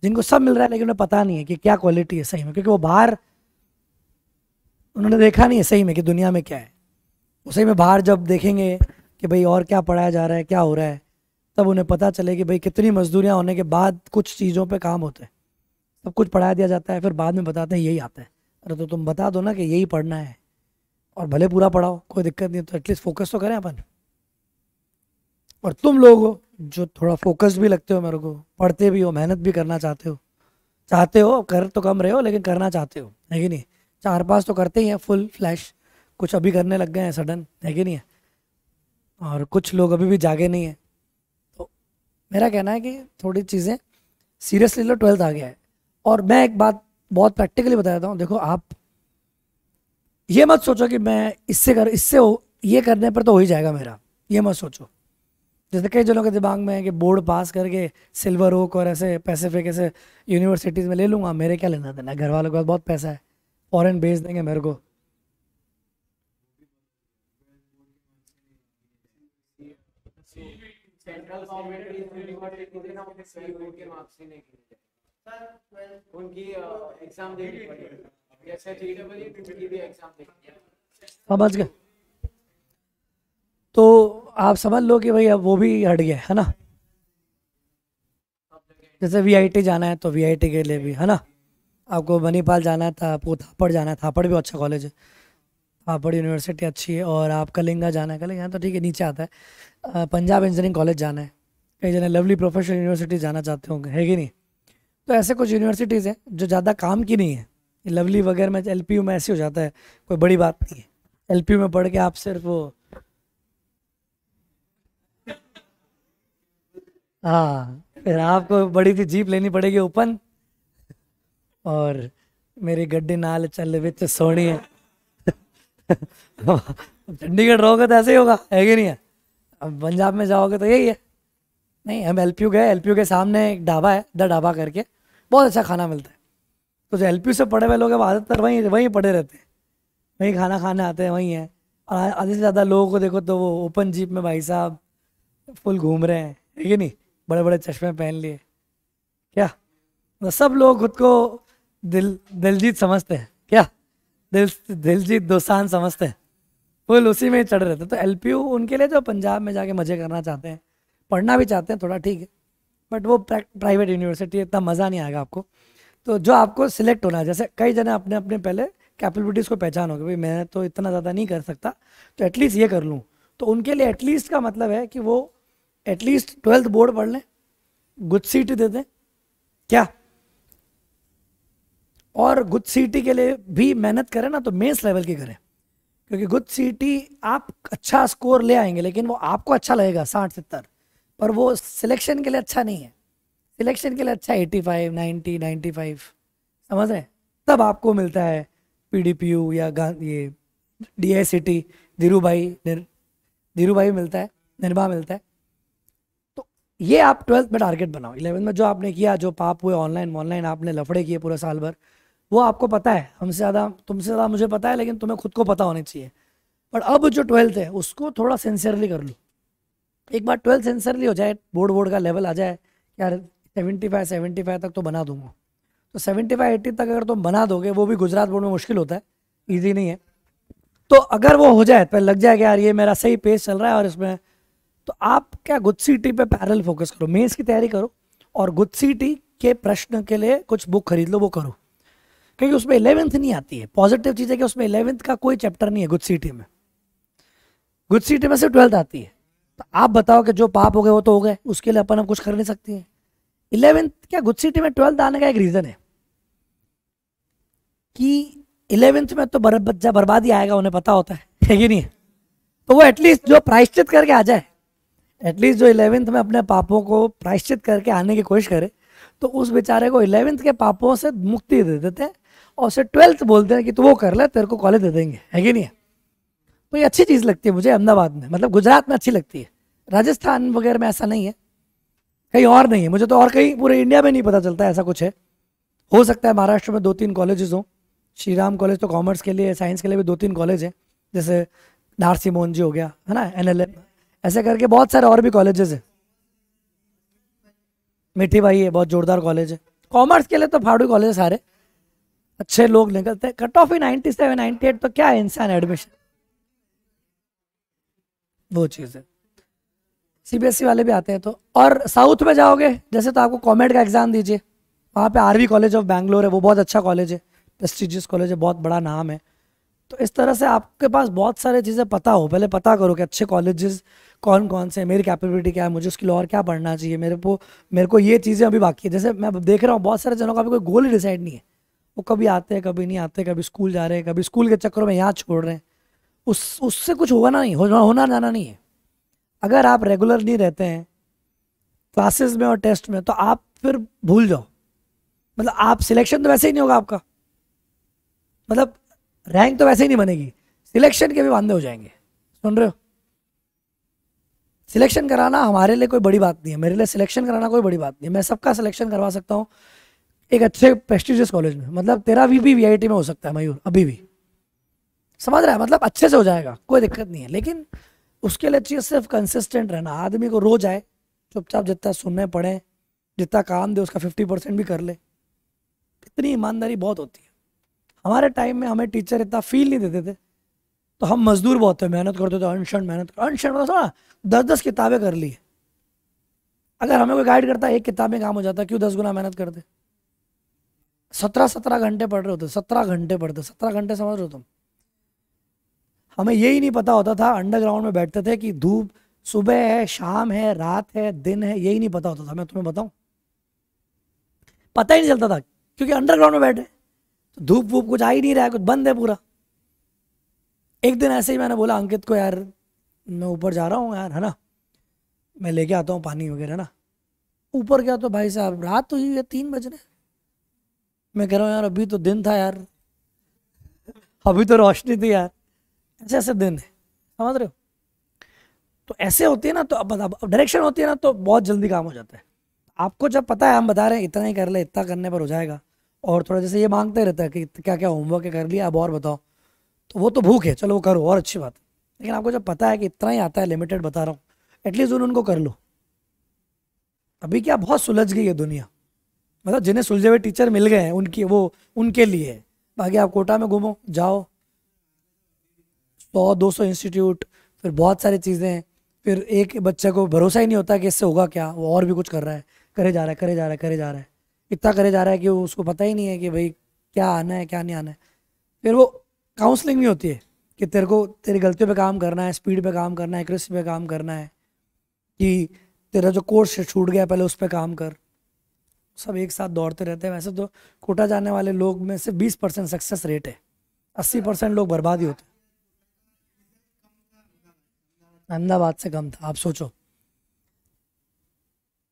जिनको सब मिल रहा है, लेकिन उन्हें पता नहीं है कि क्या क्वालिटी है सही में, क्योंकि वो बाहर उन्होंने देखा नहीं है सही में कि दुनिया में क्या है। वो सही में बाहर जब देखेंगे कि भाई और क्या पढ़ाया जा रहा है, क्या हो रहा है, तब उन्हें पता चले कि भाई कितनी मजदूरियाँ होने के बाद कुछ चीज़ों पे काम होते हैं। सब कुछ पढ़ा दिया जाता है, फिर बाद में बताते हैं यही आता है। अरे तो तुम बता दो ना कि यही पढ़ना है, और भले पूरा पढ़ाओ, कोई दिक्कत नहीं, तो एटलीस्ट फोकस तो करें अपन। और तुम लोग हो जो थोड़ा फोकस भी लगते हो, मेरे को पढ़ते भी हो, मेहनत भी करना चाहते हो, कर तो कम रहे हो लेकिन करना चाहते हो, है कि नहीं? 4-5 तो करते ही हैं फुल फ्लैश, कुछ अभी करने लग गए हैं सडन, है कि नहीं है? और कुछ लोग अभी भी जागे नहीं है। तो मेरा कहना है कि थोड़ी चीज़ें सीरियसली लो, 12th आ गया है। और मैं एक बात बहुत प्रैक्टिकली बता देता हूँ, देखो आप ये मत सोचो कि मैं ये करने पर तो हो ही जाएगा मेरा, ये मत सोचो। जैसे कई जनों के दिमाग में है कि बोर्ड पास करके सिल्वर ओक और ऐसे पैसिफिक ऐसे यूनिवर्सिटीज़ में ले लूँगा, मेरे क्या लेना देना, घर वालों के पास बहुत पैसा है, फॉरेन भेज देंगे मेरे को। सेंट्रल गवर्नमेंट की यूनिवर्सिटी ना उनके सही के मार्क्स ही नहीं गिने, उनकी एग्जाम देनी पड़ी, जैसे जेईई की भी एग्जाम देनी। समझ गए? तो आप समझ लो कि भाई अब वो भी हट गया है ना। जैसे वीआईटी जाना है तो वीआईटी के लिए भी है ना, आपको मणिपाल जाना है, आपको थापड़ जाना है, थापड़ भी अच्छा कॉलेज है, थापड़ यूनिवर्सिटी अच्छी है। और आप कलिंगा जाना है, कलिंगा तो ठीक है नीचे आता है, पंजाब इंजीनियरिंग कॉलेज जाना है, कई जने लवली प्रोफेशनल यूनिवर्सिटी जाना चाहते होंगे, है कि नहीं? तो ऐसे कुछ यूनिवर्सिटीज़ हैं जो ज़्यादा काम की नहीं है, लवली वगैरह में एलपीयू में ऐसे हो जाता है, कोई बड़ी बात नहीं है, एलपीयू में पढ़ के आप सिर्फ वो, हाँ फिर आपको बड़ी सी जीप लेनी पड़ेगी ओपन, और मेरी गड्डी नाल चल विच सोनी है। चंडीगढ़ रहोगे तो ऐसे ही होगा, है कि नहीं है? अब पंजाब में जाओगे तो यही है। नहीं, हम एलपीयू गए, एलपीयू के सामने एक ढाबा है, द ढाबा करके, बहुत अच्छा खाना मिलता है। तो जो एलपीयू से पढ़े हुए लोग हैं वो ज़्यादातर वहीं वहीं पढ़े रहते हैं, वहीं खाना खाने आते हैं, वहीं हैं। और आधे से ज़्यादा लोगों को देखो तो वो ओपन जीप में भाई साहब फुल घूम रहे हैं, है कि नहीं? बड़े बड़े चश्मे पहन लिए, क्या तो सब लोग खुद को दिलजीत समझते हैं, क्या दिलजीत दोसांझ समझते हैं, फुल उसी में ही चढ़ रहते हैं। तो एलपीयू उनके लिए जो पंजाब में जाके मज़े करना चाहते हैं, पढ़ना भी चाहते हैं थोड़ा, ठीक है, बट वो प्राइवेट यूनिवर्सिटी, इतना मज़ा नहीं आएगा आपको। तो जो आपको सिलेक्ट होना है, जैसे कई जने अपने अपने पहले कैपेबिलिटीज़ को पहचानोगे, भाई मैं तो इतना ज़्यादा नहीं कर सकता, तो एटलीस्ट ये कर लूँ। तो उनके लिए एटलीस्ट का मतलब है कि वो एटलीस्ट 12th बोर्ड पढ़ लें, गुड सीटी दे दें, क्या, और गुड सीटी के लिए भी मेहनत करें ना तो मेंस लेवल की करें, क्योंकि गुड सीटी आप अच्छा स्कोर ले आएंगे, लेकिन वो आपको अच्छा लगेगा 60-70, पर वो सिलेक्शन के लिए अच्छा नहीं है। सिलेक्शन के लिए अच्छा 85, 90, 95, समझ रहे हैं? तब आपको मिलता है पीडीपीयू या ये डीआईसीटी, धीरू भाई मिलता है, निर्भा मिलता है। तो ये आप 12th में टारगेट बनाओ। 11th में जो आपने किया, जो पाप हुए ऑनलाइन आपने लफड़े किए पूरे साल भर, वो आपको पता है, हमसे ज़्यादा तुमसे ज़्यादा मुझे पता है, लेकिन तुम्हें खुद को पता होनी चाहिए। पर अब जो 12th है उसको थोड़ा सिंसियरली कर लो। एक बार 12th सिंसियरली हो जाए, बोर्ड का लेवल आ जाए, यार 75 तक तो बना दूंगा, तो 75-80 तक अगर तुम बना दोगे, वो भी गुजरात बोर्ड में मुश्किल होता है, ईजी नहीं है। तो अगर वो हो जाए तो लग जाएगा यार ये मेरा सही पेस चल रहा है, और इसमें तो आप क्या गुड सीटी पे पैरेलल फोकस करो, मेंस की तैयारी करो, और गुड सिटी के प्रश्न के लिए कुछ बुक खरीद लो, वो करो, क्योंकि उसमें 11th नहीं आती है। पॉजिटिव चीज़ है कि उसमें 11th का कोई चैप्टर नहीं है गुड सिटी में। गुड सिटी में सिर्फ 12th आती है। तो आप बताओ कि जो पाप हो गए वो तो हो गए, उसके लिए अपन हम कुछ कर नहीं सकते हैं। 11th क्या, गुड सिटी में 12th आने का एक रीज़न है कि 11th में तो बच्चा बर्बादी आएगा, उन्हें पता होता है कि नहीं? तो वो एटलीस्ट जो प्रायश्चित करके आ जाए, एटलीस्ट जो 11th में अपने पापों को प्रायश्चित करके आने की कोशिश करे, तो उस बेचारे को 11th के पापों से मुक्ति दे देते हैं और उसे 12th बोलते हैं कि तू वो कर ले, तेरे को कॉलेज दे देंगे, है कि नहीं? तो ये अच्छी चीज़ लगती है मुझे अहमदाबाद में, मतलब गुजरात में अच्छी लगती है। राजस्थान वगैरह में ऐसा नहीं है, कहीं और नहीं है, मुझे तो और कहीं पूरे इंडिया में नहीं पता चलता ऐसा कुछ है। हो सकता है महाराष्ट्र में 2-3 कॉलेजेस हों, श्री राम कॉलेज तो कॉमर्स के लिए, साइंस के लिए भी 2-3 कॉलेज हैं, जैसे नारसी मोहन जी हो गया, है ना, NLM, ऐसे करके बहुत सारे और भी कॉलेजेस हैं। मिठी भाई है, बहुत जोरदार कॉलेज है। कॉमर्स के लिए तो फाड़ू कॉलेज सारे, अच्छे लोग निकलते हैं। कट ऑफ ही 97 98, तो क्या है इंसान एडमिशन, वो चीज़ है। CBSE वाले भी आते हैं तो। और साउथ में जाओगे जैसे तो आपको कॉमेड का एग्जाम दीजिए, वहाँ पे RV कॉलेज ऑफ बैंगलोर है, वो बहुत अच्छा कॉलेज है, प्रेस्टिजियस कॉलेज है, बहुत बड़ा नाम है। तो इस तरह से आपके पास बहुत सारी चीज़ें पता हो, पहले पता करो कि अच्छे कॉलेजेस कौन कौन से हैं, मेरी कैपेबिलिटी क्या है, मुझे उसके लिए और क्या पढ़ना चाहिए, मेरे को ये चीज़ें अभी बाकी है। जैसे मैं देख रहा हूँ बहुत सारे जनों का अभी कोई गोल ही डिसाइड नहीं है, वो कभी आते हैं कभी नहीं आते, कभी स्कूल जा रहे हैं, कभी स्कूल के चक्करों में यहाँ छोड़ रहे हैं। उससे कुछ होना नहीं, होना जाना नहीं है। अगर आप रेगुलर नहीं रहते हैं क्लासेस में और टेस्ट में, तो आप फिर भूल जाओ, मतलब आप सिलेक्शन तो वैसे ही नहीं होगा आपका, मतलब रैंक तो वैसे ही नहीं बनेगी, सिलेक्शन के भी वांदे हो जाएंगे। सुन रहे हो? सिलेक्शन कराना हमारे लिए कोई बड़ी बात नहीं है, मेरे लिए सिलेक्शन कराना कोई बड़ी बात नहीं है, मैं सबका सिलेक्शन करवा सकता हूँ एक अच्छे प्रेस्टिजियस कॉलेज में। मतलब तेरा भी VIT में हो सकता है मयूर, अभी भी, समझ रहा है? मतलब अच्छे से हो जाएगा, कोई दिक्कत नहीं है। लेकिन उसके लिए चाहिए सिर्फ कंसिस्टेंट रहना, आदमी को रोज आए, चुपचाप जितना सुनने पड़े, जितना काम दे उसका 50% भी कर ले, इतनी ईमानदारी बहुत होती है। हमारे टाइम में हमें टीचर इतना फील नहीं देते थे, तो हम मजदूर बहुत थे, मेहनत करते थे, अनशन मेहनत, अनशन मतलब ना 10-10 किताबें कर ली। अगर हमें कोई गाइड करता 1 किताब में काम हो जाता, क्यों 10 गुना मेहनत करते? 17-17 घंटे पढ़ रहे होते, 17 घंटे पढ़ते, 17 घंटे समझ रहे हो तुम? हमें यही नहीं पता होता था, अंडरग्राउंड में बैठते थे कि धूप सुबह है, शाम है, रात है, दिन है, यही नहीं पता होता था। मैं तुम्हें बताऊं, पता ही नहीं चलता था, क्योंकि अंडरग्राउंड में बैठे, तो धूप वूप कुछ आ ही नहीं रहा है, कुछ बंद है पूरा। एक दिन ऐसे ही मैंने बोला अंकित को, यार मैं ऊपर जा रहा हूँ यार, है ना, मैं लेके आता हूँ पानी वगैरह ना। ऊपर गया तो भाई साहब रात तो हुई है, 3 बज रहे। मैं कह रहा हूँ यार अभी तो दिन था यार, अभी तो रोशनी थी यार, ऐसे ऐसे दिन है, समझ रहे हो? तो ऐसे होती है ना, तो अब डायरेक्शन होती है ना, तो बहुत जल्दी काम हो जाता है। आपको जब पता है, हम बता रहे हैं इतना ही कर ले, इतना करने पर हो जाएगा, और थोड़ा जैसे ये मांगते रहता है कि क्या क्या होमवर्क है कर लिया, अब और बताओ, तो वो तो भूख है, चलो वो करो, और अच्छी बात है। लेकिन आपको जब पता है कि इतना ही आता है, लिमिटेड बता रहा हूँ, एटलीस्ट उनको कर लो। अभी क्या बहुत सुलझ गई है दुनिया, मतलब जिन्हें सुलझे हुए टीचर मिल गए हैं उनकी, वो उनके लिए है। बाकी आप कोटा में घूमो जाओ, 100-200 इंस्टीट्यूट, फिर बहुत सारी चीज़ें हैं, फिर एक बच्चे को भरोसा ही नहीं होता कि इससे होगा क्या, वो और भी कुछ कर रहा है, करे जा रहा है, करे जा रहा है, करे जा रहा है, इतना करे जा रहा है कि उसको पता ही नहीं है कि भाई क्या आना है क्या नहीं आना है। फिर वो काउंसलिंग नहीं होती है कि तेरे को तेरी गलतियों पे काम करना है, स्पीड पे काम करना है, एक्यूरेसी पे काम करना है, कि तेरा जो कोर्स छूट गया पहले उस पर काम कर। सब एक साथ दौड़ते रहते हैं। वैसे तो कोटा जाने वाले लोग में से 20% सक्सेस रेट है, 80% लोग बर्बाद ही होते हैं। अहमदाबाद से कम था, आप सोचो।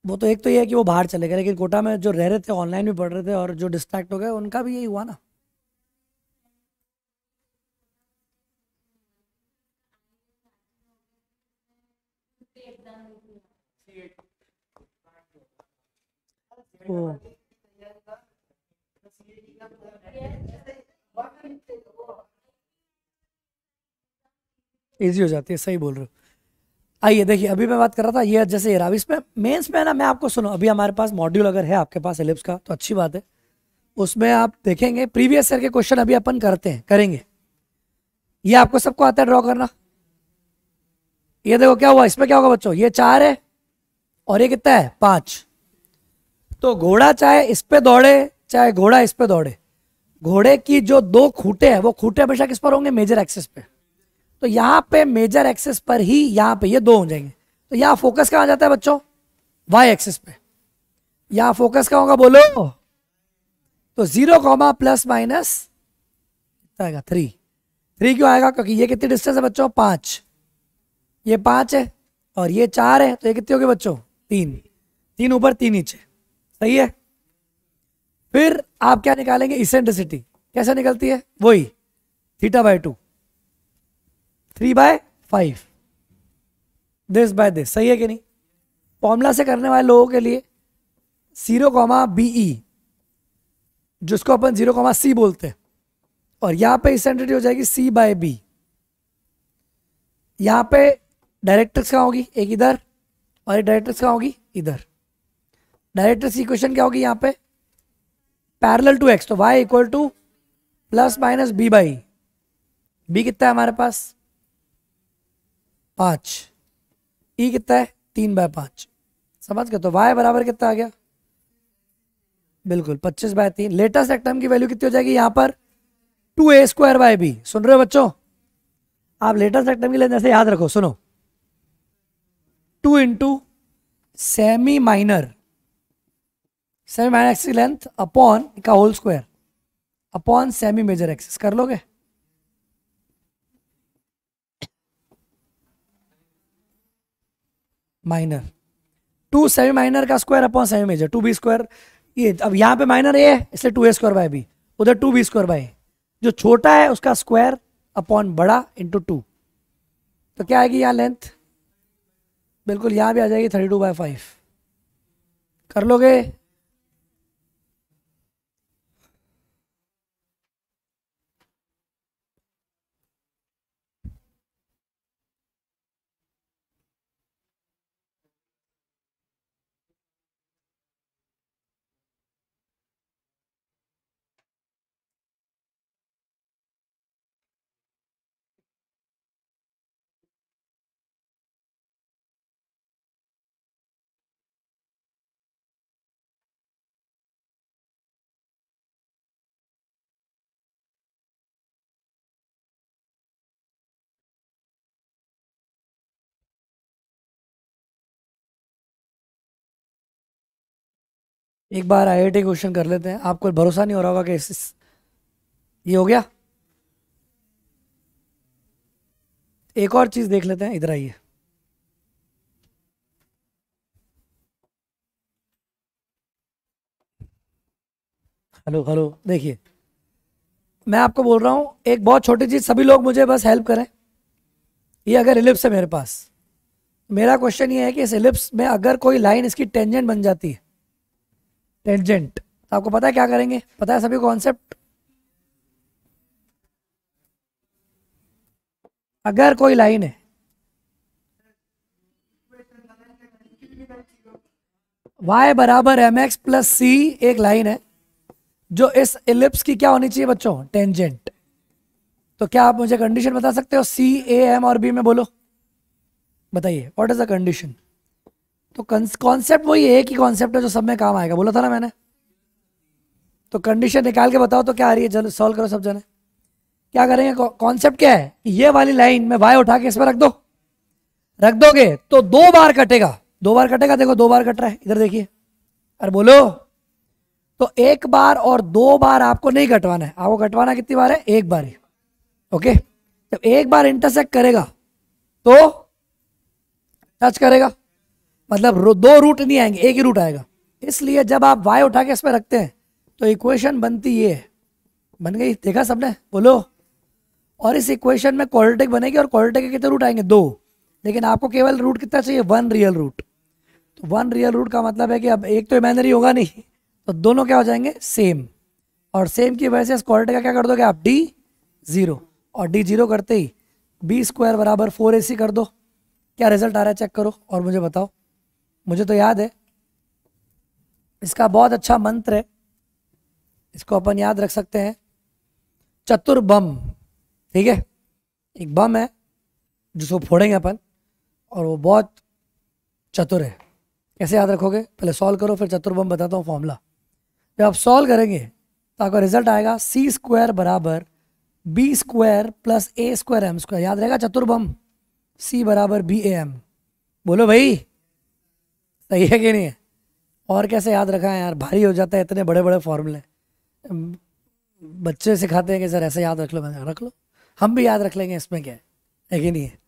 वो तो एक तो ये है कि वो बाहर चले गए, लेकिन कोटा में जो रह रहे थे, ऑनलाइन भी पढ़ रहे थे, और जो डिस्ट्रैक्ट हो गए उनका भी यही हुआ ना। ओ इजी हो जाती है, सही बोल रहे हो। आइए देखिए, अभी मैं बात कर रहा था ये, जैसे ये रहा इसमें मेंस में ना, मैं आपको सुनो, अभी हमारे पास मॉड्यूल अगर है आपके पास एलिप्स का तो अच्छी बात है, उसमें आप देखेंगे प्रीवियस ईयर के क्वेश्चन अभी अपन करते हैं, करेंगे। ये आपको सबको आता है ड्रॉ करना? ये देखो क्या हुआ, इसमें क्या होगा बच्चों, ये 4 है और ये कितना है 5, तो घोड़ा चाहे इस पे दौड़े चाहे घोड़ा इस पे दौड़े, घोड़े की जो दो खूंटे हैं वो खूंटे हमेशा किस पर होंगे? मेजर एक्सिस पे। तो यहाँ पे मेजर एक्सिस पर ही यहाँ पे ये दो हो जाएंगे। तो यहाँ फोकस कहाँ जाता है बच्चों? वाई एक्सिस पे। यहाँ फोकस कहाँ होगा बोलो? तो 0 कॉमा प्लस माइनस आएगा 3। 3 क्यों आएगा? क्योंकि ये कितनी डिस्टेंस है बच्चों? 5। ये 5 है और ये 4 है, तो ये कितनी होगी बच्चों? 3। 3 ऊपर 3 नीचे, सही है। फिर आप क्या निकालेंगे? इसेंट्रिसिटी। कैसे निकलती है? वही θ/2, 3/5 दिस बाय दिस, सही है कि नहीं? फॉर्मूला से करने वाले लोगों के लिए 0, BE, जिसको अपन 0, C बोलते हैं, और यहां पे इसेंट्रिसिटी हो जाएगी C/B। यहां पे डायरेक्ट्रिक्स कहाँ होगी? एक इधर, और एक डायरेक्ट्रिक्स कहाँ होगी? इधर। डायरेक्ट्रिक्स इक्वेशन क्या होगी यहाँ पे? पैरेलल टू x, तो y equal to plus minus B/E। B कितना है हमारे पास? 5। E कितना है? 3/5। समझ गए? तो y बराबर कितना आ गया? बिल्कुल 25/3। लेटेस्ट रेक्टम की वैल्यू कितनी हो जाएगी यहाँ पर? 2a² सुन रहे हो बच्चों? आप लेटेस्ट रेक्टम की लेंथ ऐसे याद रखो, सुनो, 2 into semi minor axis length upon का whole square upon semi major axis. कर लोगे? माइनर 2 सेमी माइनर का square upon semi major 2b²। ये अब यहाँ पे माइनर ए है इसलिए 2a²b, उधर 2b², जो छोटा है उसका स्क्वायर अपॉन बड़ा इंटू 2। तो क्या आएगी यहाँ लेंथ? बिल्कुल यहाँ भी आ जाएगी 32/5। कर लोगे? एक बार IIT क्वेश्चन कर लेते हैं। आपको भरोसा नहीं हो रहा होगा कि ये हो गया। एक और चीज देख लेते हैं, इधर आइए। हेलो हेलो, देखिए मैं आपको बोल रहा हूं एक बहुत छोटी चीज, सभी लोग मुझे बस हेल्प करें। ये अगर इलिप्स है मेरे पास, मेरा क्वेश्चन ये है कि इस इलिप्स में अगर कोई लाइन इसकी टेंजेंट बन जाती है, टेंजेंट, तो आपको पता है क्या करेंगे? पता है सभी कॉन्सेप्ट? अगर कोई लाइन है, y बराबर mx प्लस c एक लाइन है जो इस इलिप्स की क्या होनी चाहिए बच्चों? टेंजेंट। तो क्या आप मुझे कंडीशन बता सकते हो C, A, M और B में? बोलो बताइए, व्हाट इज द कंडीशन? तो कॉन्सेप्ट वही एक ही कॉन्सेप्ट है जो सब में काम आएगा, बोला था ना मैंने। तो कंडीशन निकाल के बताओ तो क्या आ रही है, चलो सॉल्व करो सब जने। क्या करेंगे? कॉन्सेप्ट क्या है? ये वाली लाइन में y उठा के इस पर रख दो, रख दोगे तो 2 बार कटेगा। 2 बार कटेगा, देखो 2 बार कट रहा है, इधर देखिए। अरे बोलो। तो 1 बार और 2 बार आपको नहीं कटवाना है, आपको कटवाना कितनी बार है? 1 बार ही। ओके, जब 1 बार इंटरसेक्ट करेगा तो टच करेगा, मतलब 2 रूट नहीं आएंगे, एक ही रूट आएगा। इसलिए जब आप y उठा के इस पर रखते हैं तो इक्वेशन बनती ये है। बन गई? देखा सबने? बोलो। और इस इक्वेशन में क्वाड्रेटिक बनेगी, और क्वाड्रेटिक के कितने रूट आएंगे? 2। लेकिन आपको केवल रूट कितना चाहिए? 1 रियल रूट। तो 1 रियल रूट का मतलब है कि अब एक तो इमेजिनरी होगा नहीं, तो दोनों क्या हो जाएंगे? सेम। और सेम की वजह से इस क्वाड्रेटिक का क्या कर दोगे आप? d0। और d0 करते ही b² बराबर 4ac कर दो। क्या रिजल्ट आ रहा है चेक करो और मुझे बताओ। मुझे तो याद है, इसका बहुत अच्छा मंत्र है, इसको अपन याद रख सकते हैं, चतुर बम। ठीक है, एक बम है जिसको फोड़ेंगे अपन, और वो बहुत चतुर है। कैसे याद रखोगे? पहले सॉल्व करो, फिर चतुर्भुज बताता हूँ फॉर्मूला। जब आप सॉल्व करेंगे तो आपका रिजल्ट आएगा सी स्क्वायर बराबर बी स्क्वायर प्लस ए स्क्वायर एम स्क्वायर। याद रहेगा चतुर्भुज सी बराबर बी ए एम। बोलो भाई, सही है कि नहीं है? और कैसे याद रखा है यार, भारी हो जाता है इतने बड़े बड़े फॉर्मूले। बच्चे सिखाते हैं कि सर ऐसे याद रख लो, मैंने रख लो, हम भी याद रख लेंगे, इसमें क्या है कि नहीं है?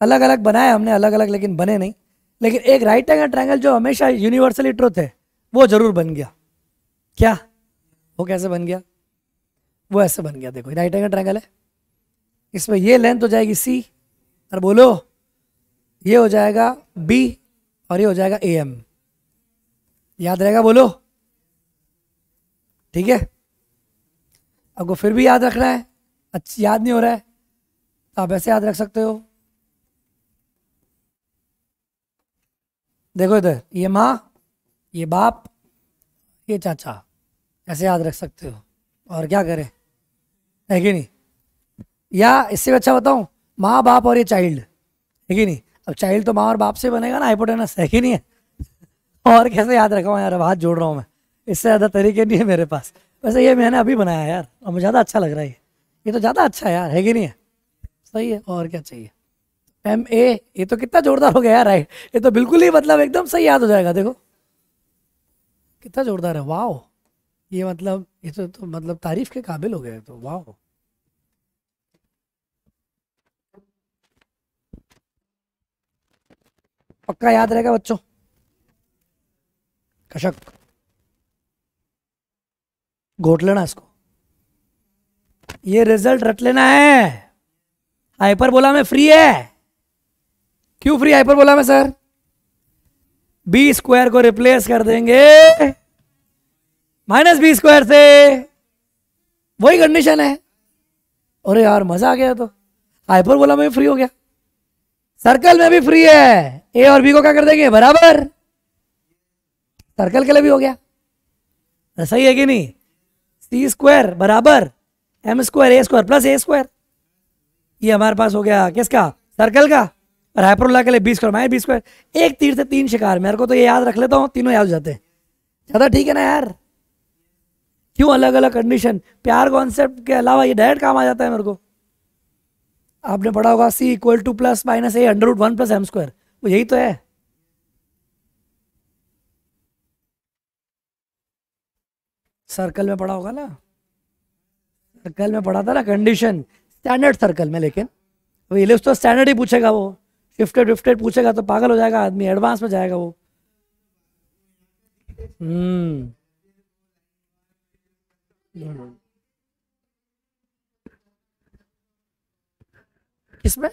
अलग अलग बनाए हमने, अलग अलग, लेकिन बने नहीं। लेकिन एक राइट एंगल ट्रायंगल जो हमेशा यूनिवर्सली ट्रुथ है वो जरूर बन गया। क्या? वो कैसे बन गया? वो ऐसे बन गया, देखो राइट एंगल ट्रायंगल है, इसमें ये लेंथ हो जाएगी सी, और बोलो ये हो जाएगा बी, और ये हो जाएगा ए एम। याद रहेगा? बोलो ठीक है। आपको फिर भी याद रखना है, अच्छा याद नहीं हो रहा है तो आप ऐसे याद रख सकते हो। देखो इधर, ये माँ, ये बाप, ये चाचा, ऐसे याद रख सकते हो। और क्या करें, है कि नहीं? या इससे अच्छा बताऊं, माँ बाप और ये चाइल्ड, है कि नहीं? अब चाइल्ड तो माँ और बाप से बनेगा ना, हाइपोटेनस, है कि नहीं है? और कैसे याद रखा यार, अब हाथ जोड़ रहा हूँ मैं, इससे ज़्यादा तरीके नहीं है मेरे पास। वैसे ये मैंने अभी बनाया यार, और मुझे ज़्यादा अच्छा लग रहा है, ये तो ज़्यादा अच्छा है यार, है कि नहीं है? सही है, और क्या चाहिए? एम ए, ये तो कितना जोरदार हो गया यार, राइट, ये तो बिल्कुल ही मतलब एकदम सही याद हो जाएगा। देखो कितना जोरदार है, वाह। ये मतलब ये तो मतलब तारीफ के काबिल हो गए, तो वाह। पक्का याद रहेगा बच्चों? कशक घोट लेना इसको, ये रिजल्ट रट लेना है। हाइपरबोला में फ्री है। क्यों फ्री हाइपरबोला में सर? बी स्क्वायर को रिप्लेस कर देंगे माइनस बी स्क्वायर से, वही कंडीशन है। अरे यार मजा आ गया, तो हाइपरबोला में भी फ्री हो गया, सर्कल में भी फ्री है। ए और बी को क्या कर देंगे? बराबर, सर्कल के लिए भी हो गया। सही है कि नहीं? सी स्क्वायर बराबर एम स्क्वायर ए स्क्वायर प्लस ए स्क्वायर, ये हमारे पास हो गया किसका? सर्कल का। और हाइपरबोला के लिए B square minus B square. एक तीर से तीन शिकार, मेरे को तो ये याद रख लेता हूँ, तीनों याद हो जाते हैं। ज्यादा ठीक है ना यार? क्यों अलग अलग कंडीशन? प्यार कॉन्सेप्ट के अलावा ये डायरेक्ट काम आ जाता है मेरे को। आपने पढ़ा होगा C equal to plus minus A under root one plus M square, वो यही तो है। सर्कल में पढ़ा होगा ना, सर्कल में पढ़ा था ना कंडीशन, स्टैंडर्ड सर्कल में। लेकिन वो इलिप्स तो स्टैंडर्ड ही पूछेगा, वो शिफ्टेड विफ्टेड पूछेगा तो पागल हो जाएगा आदमी, एडवांस में जाएगा वो। हम्म किसमें?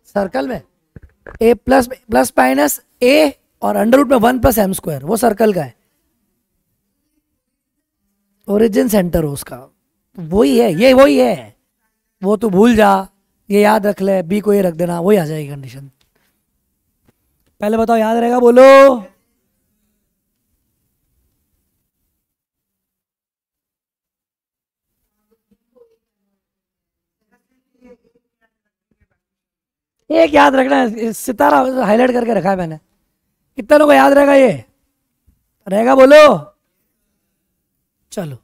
सर्कल में ए प्लस प्लस माइनस ए और अंडर रूट में वन प्लस एम स्क्वायर, वो सर्कल का है, ओरिजिन सेंटर हो उसका, वही है, ये वही है। वो तू भूल जा, ये याद रख ले, बी को ये रख देना, वही आ जाएगी कंडीशन। पहले बताओ याद रहेगा? बोलो एक याद रखना है, सितारा हाईलाइट करके रखा है मैंने। कितना लोगों को याद रहेगा? ये रहेगा? बोलो चलो।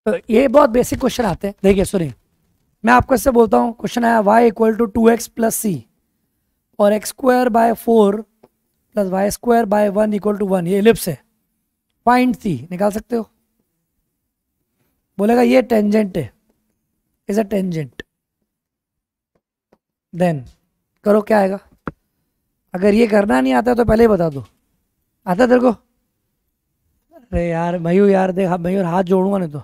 तो ये बहुत बेसिक क्वेश्चन आते हैं, देखिए सुनिए, मैं आपको इससे बोलता हूँ। क्वेश्चन आया y equal to 2x plus C और X square by 4 plus Y square by 1 equal to 1, ये इलिप्स है, फाइंड सी। निकाल सकते हो? बोलेगा ये टेंजेंट है, इज अ टेंजेंट, देन करो क्या आएगा? अगर ये करना नहीं आता तो पहले ही बता दो। आता तेरे को? अरे यार मयूर, यार देख मयूर, हाथ जोड़ूंगा नहीं तो।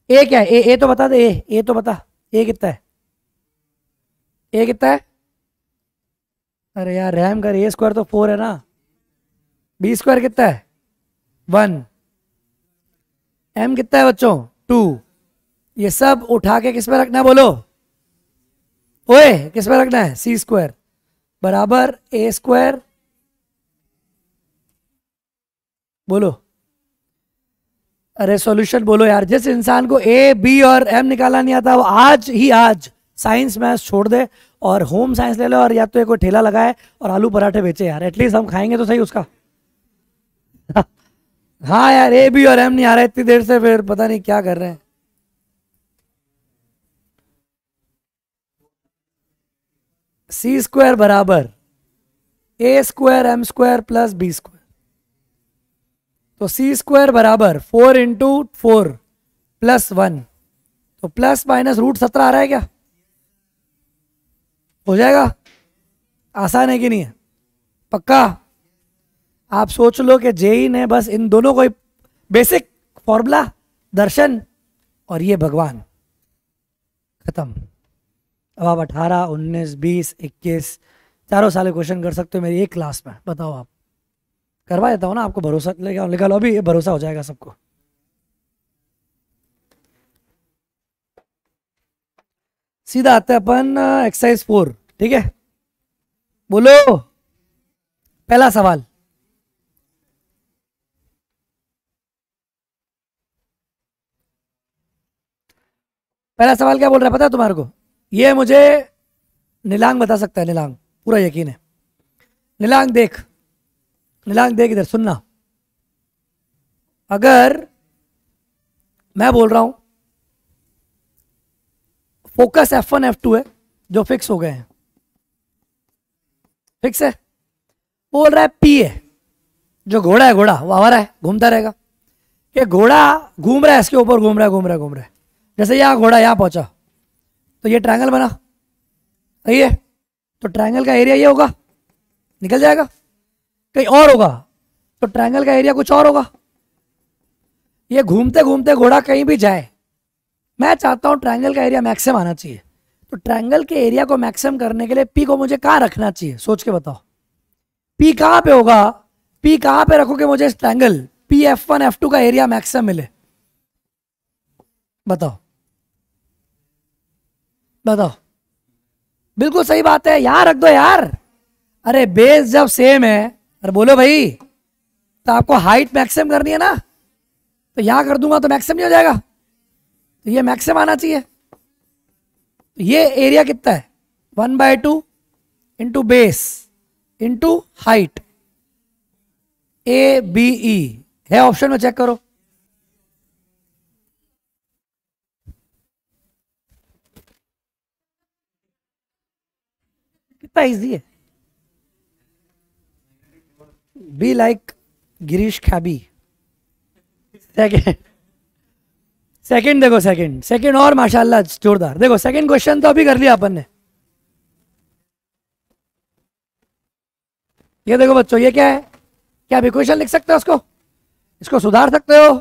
ए क्या है? ए तो बता दे, ए तो बता, ए कितना है? ए कितना है? अरे यार रैम कर, ए स्क्वायर तो 4 है ना, बी स्क्वायर कितना है? 1, m कितना है बच्चों 2। ये सब उठा के किस पे रखना है बोलो, ओए किस पे रखना है, सी स्क्वायर बराबर ए स्क्वायर, बोलो अरे सॉल्यूशन बोलो यार। जिस इंसान को ए बी और एम निकालना नहीं आता वो आज ही आज साइंस मैथ्स छोड़ दे और होम साइंस ले लो, और या तो कोई ठेला लगाए और आलू पराठे बेचे यार, एटलीस्ट हम खाएंगे तो सही उसका। हाँ यार ए बी और एम नहीं आ रहा इतनी देर से, फिर पता नहीं क्या कर रहे हैं। सी स्क्वायर बराबर A square M square plus B square, तो सी स्क्वायर बराबर 4 इंटू 4 प्लस 1, तो प्लस माइनस रूट 17 आ रहा है क्या, हो जाएगा। आसान है कि नहीं है, पक्का। आप सोच लो कि जेई ने बस इन दोनों को बेसिक फॉर्मूला, दर्शन और ये भगवान, खत्म। अब आप 18, 19, 20, 21 चारों साल क्वेश्चन कर सकते हो मेरी एक क्लास में। बताओ, आप करवा देता हूँ ना, आपको भरोसा निकालो अभी, ये भरोसा हो जाएगा सबको। सीधा आते हैं अपन एक्सरसाइज 4, ठीक है। बोलो पहला सवाल, पहला सवाल क्या बोल रहा है पता है तुम्हारे को, ये मुझे नीलांग बता सकता है, नीलांग पूरा यकीन है। नीलांग देख, नीलांग देख इधर सुनना, अगर मैं बोल रहा हूं फोकस F1 F2 है जो फिक्स हो गए हैं, फिक्स है, बोल रहा है P है जो घोड़ा है, घोड़ा वो आवारा है, घूमता रहेगा, कि घोड़ा घूम रहा है इसके ऊपर, घूम रहा है घूम रहा है घूम रहा है, जैसे यहां घोड़ा यहां पहुंचा तो ये ट्रायंगल बना, सही है। तो ट्रायंगल का एरिया ये होगा, निकल जाएगा, कहीं और होगा तो ट्रायंगल का एरिया कुछ और होगा। ये घूमते घूमते घोड़ा कहीं भी जाए, मैं चाहता हूं ट्रायंगल का एरिया मैक्सिमम आना चाहिए, तो ट्रायंगल के एरिया को मैक्सिमम करने के लिए पी को मुझे कहां रखना चाहिए, सोच के बताओ। पी कहां पे होगा, पी कहां पे रखोगे मुझे इस ट्रायंगल पी F1 F2 का एरिया मैक्सिमम मिले, बताओ बताओ। बिल्कुल सही बात है, यहां रख दो यार। अरे बेस जब सेम है, अरे बोलो भाई, तो आपको हाइट मैक्सिमम करनी है ना, तो यहां कर दूंगा तो मैक्सिमम नहीं हो जाएगा, तो ये मैक्सिमम आना चाहिए। तो ये एरिया कितना है 1/2 into base into height, ABE है ऑप्शन में, चेक करो। कितना इजी है, बी लाइक गिरीश खैबी। सेकेंड, सेकेंड देखो, सेकेंड सेकेंड और माशाल्लाह जोरदार। देखो सेकेंड क्वेश्चन तो अभी कर लिया अपन ने, ये देखो बच्चों, ये क्या है, क्या आप इक्वेशन लिख सकते हो उसको, इसको सुधार सकते हो।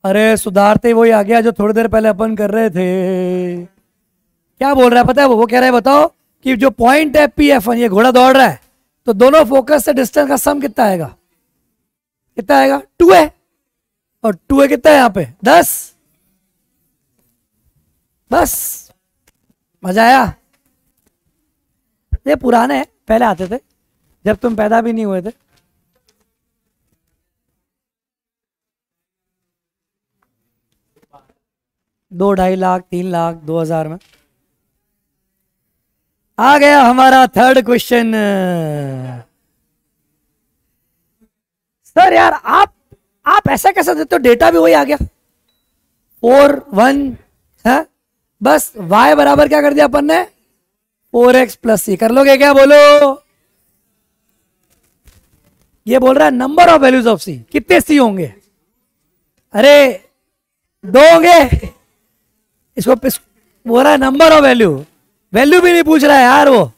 अरे सुधारते वही आ गया जो थोड़ी देर पहले अपन कर रहे थे। क्या बोल रहा है पता है वो कह रहा है बताओ कि जो पॉइंट है PF1, ये घोड़ा दौड़ रहा है, तो दोनों फोकस से डिस्टेंस का सम कितना आएगा, कितना आएगा 2 है, और 2 है कितना है यहाँ पे 10। बस मजा आया। ये पुराने हैं, पहले आते थे जब तुम पैदा भी नहीं हुए थे। दो 2.5 लाख 3 लाख 2000 में आ गया हमारा थर्ड क्वेश्चन। सर यार आप ऐसा कैसे देते हो, डेटा भी वही आ गया 4 1 है, बस y बराबर क्या कर दिया अपन ने 4x प्लस c, कर लोगे क्या बोलो। ये बोल रहा है number of values of c, कितने c होंगे, अरे 2 होंगे, इसको बोल रहा है नंबर ऑफ वैल्यू, वैल्यू भी नहीं पूछ रहा है यार वो,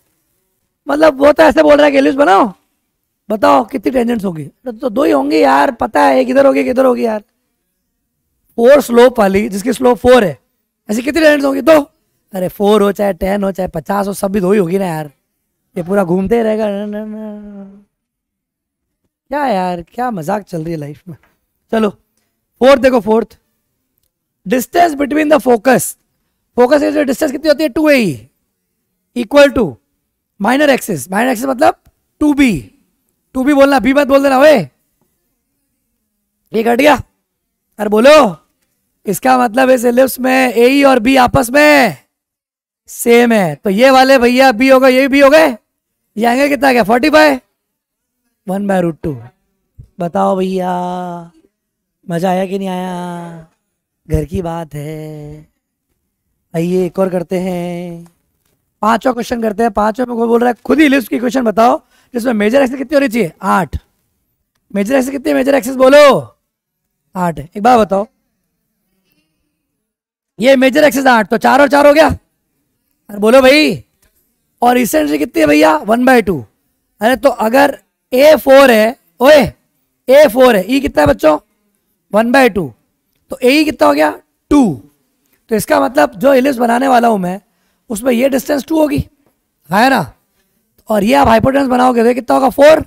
मतलब वो तो ऐसे बोल रहा है कि वैल्यूज बनाओ, बताओ कितनी टेंजेंट्स होगी, तो 2 ही होंगी यार, पता है एक इधर होगी एक इधर होगी यार। 4 स्लोप वाली जिसकी स्लोप 4 है, ऐसी कितनी टेंजेंट्स होंगी 2। अरे 4 हो चाहे 10 हो चाहे 50 हो, सब भी 2 ही होगी ना यार, ये पूरा घूमते ही रहेगा। क्या यार, क्या मजाक चल रही है लाइफ में। चलो फोर्थ देखो, fourth distance between the focus, focus की डिस्टेंस कितनी होती है 2AE equal to minor axis, minor axis मतलब 2B, 2B बोलना, बी मत बोल देना वे, ये कट गया। अरे बोलो, इसका मतलब इस एलिप्स में AE और B आपस में सेम है, तो ये वाले भैया B हो गए, ये भी B हो गए, ये एंगल कितना गया 45, 1/√2। बताओ भैया, मजा आया कि नहीं आया? घर की बात है। आइए एक और करते हैं, पांचवा क्वेश्चन करते हैं। पांचवा में कोई बोल रहा है खुद ही लिस्ट की क्वेश्चन बताओ जिसमें मेजर एक्सिस कितनी होनी चाहिए 8, मेजर एक्सिस कितनी है, मेजर एक्सिस बोलो 8 है। एक बार बताओ, ये मेजर एक्सिस 8, तो 4 और 4 हो गया, अरे बोलो भाई, और इसेंट्री कितनी है भैया 1/2। अरे तो अगर A4 है, ओए A4 है, E कितना है बच्चों 1/2, तो AE कितना हो गया 2, तो इसका मतलब जो एलिप्स बनाने वाला हूं मैं उसमें ये डिस्टेंस 2 होगी, है ना, और ये आप हाइपोटेनस बनाओगे तो कितना होगा 4,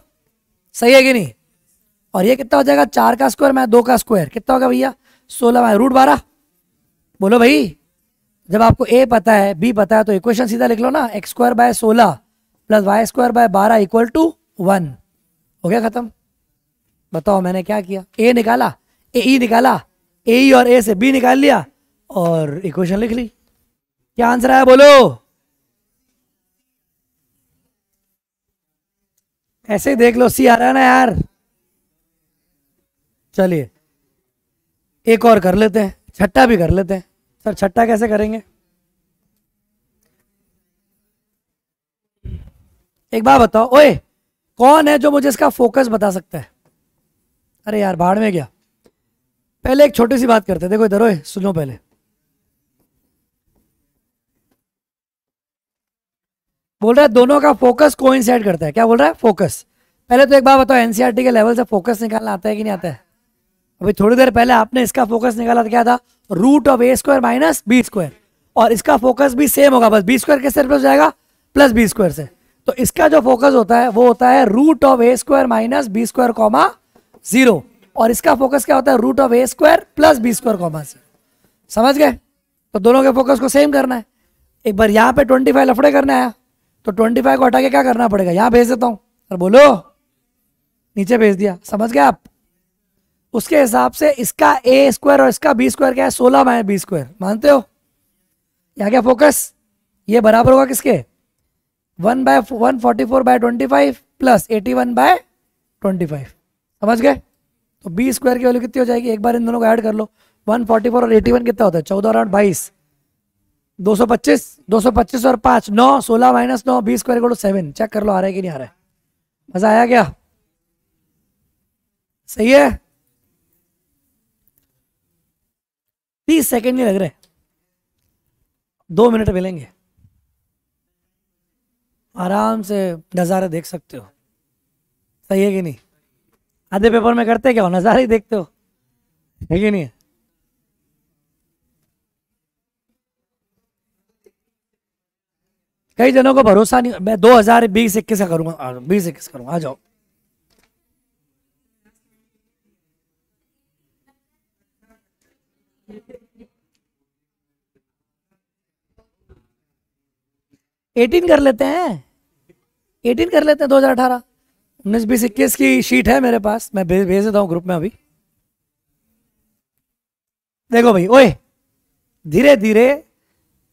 सही है कि नहीं, और ये कितना हो जाएगा 4 का स्क्वायर मैं 2 का स्क्वायर, कितना होगा भैया 16 में √12। बोलो भाई, जब आपको A पता है B पता है तो इक्वेशन सीधा लिख लो ना, x²/16 + y²/12 = 1, हो गया खत्म। बताओ मैंने क्या किया, A निकाला, AE निकाला, AE और A से B निकाल लिया और इक्वेशन लिख ली। क्या आंसर आया बोलो? ऐसे ही देख लो, सी आ रहा है ना यार। चलिए एक और कर लेते हैं, छठा भी कर लेते हैं। सर छठा कैसे करेंगे? एक बात बताओ, ओए कौन है जो मुझे इसका फोकस बता सकता है? अरे यार भाड़ में गया। पहले एक छोटी सी बात करते हैं, देखो इधर, ओए सुनो पहले। बोल रहा है दोनों का फोकस कोइंसाइड करता है, क्या बोल रहा है फोकस। पहले तो एक बात बताओ, एनसीईआरटी के लेवल से फोकस निकालना आता है कि नहीं आता है? अभी थोड़ी देर पहले आपने इसका फोकस निकाला था, क्या था √(a² - b², और इसका फोकस भी सेम होगा, बस b² किससे रिप्लेस हो जाएगा +b² से। तो इसका जो फोकस होता है वो होता है √(a² - b², 0, और इसका फोकस क्या होता है √(a² + b², 0। समझ गए? तो दोनों के फोकस को सेम करना है। एक बार यहाँ पे 25 लफड़े करना है, तो 25 को हटा के क्या करना पड़ेगा, यहाँ भेज देता हूँ, और बोलो नीचे भेज दिया, समझ गए आप? उसके हिसाब से इसका A² और इसका B² क्या है 16 - b², मानते हो? यहाँ क्या फोकस, ये बराबर होगा किसके 1/144/25 + 81/25, समझ गए? तो B² की वैल्यू कितनी हो जाएगी, एक बार इन दोनों को ऐड कर लो, 144 और 81 कितना होता है 14 और 22, 225, 225 और 5 9, 16 - 9, B² = 7। चेक कर लो आ रहा है कि नहीं आ रहा है? मजा आया क्या? सही है? 30 सेकेंड नहीं लग रहे, 2 मिनट मिलेंगे, आराम से नज़ारे देख सकते हो। सही है कि नहीं? आधे पेपर में करते क्या हो, नज़ारे ही देखते हो, है कि नहीं? कई जनों को भरोसा नहीं, मैं 2020-21 का करूंगा, 20-21 करूंगा, आ जाओ। एटीन कर लेते हैं, 18 कर लेते हैं, 2018, 19, 20, 21 की शीट है मेरे पास, मैं भेज देता हूँ ग्रुप में अभी। देखो भाई, ओए धीरे धीरे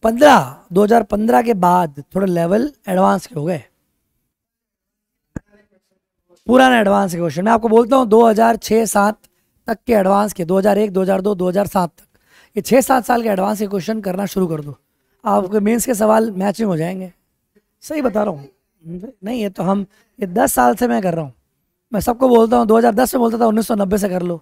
2015 के बाद थोड़े लेवल एडवांस के हो गए, पुराना एडवांस के क्वेश्चन मैं आपको बोलता हूँ 2006-07 तक के एडवांस के, 2001, 2002, 2007 तक, ये 6-7 साल के एडवांस के क्वेश्चन करना शुरू कर दो, आपके मेंस के सवाल मैचिंग हो जाएंगे। सही बता रहा हूँ, नहीं ये तो ये 10 साल से मैं कर रहा हूँ। मैं सबको बोलता हूँ 2010 में बोलता था 1990 से कर लो,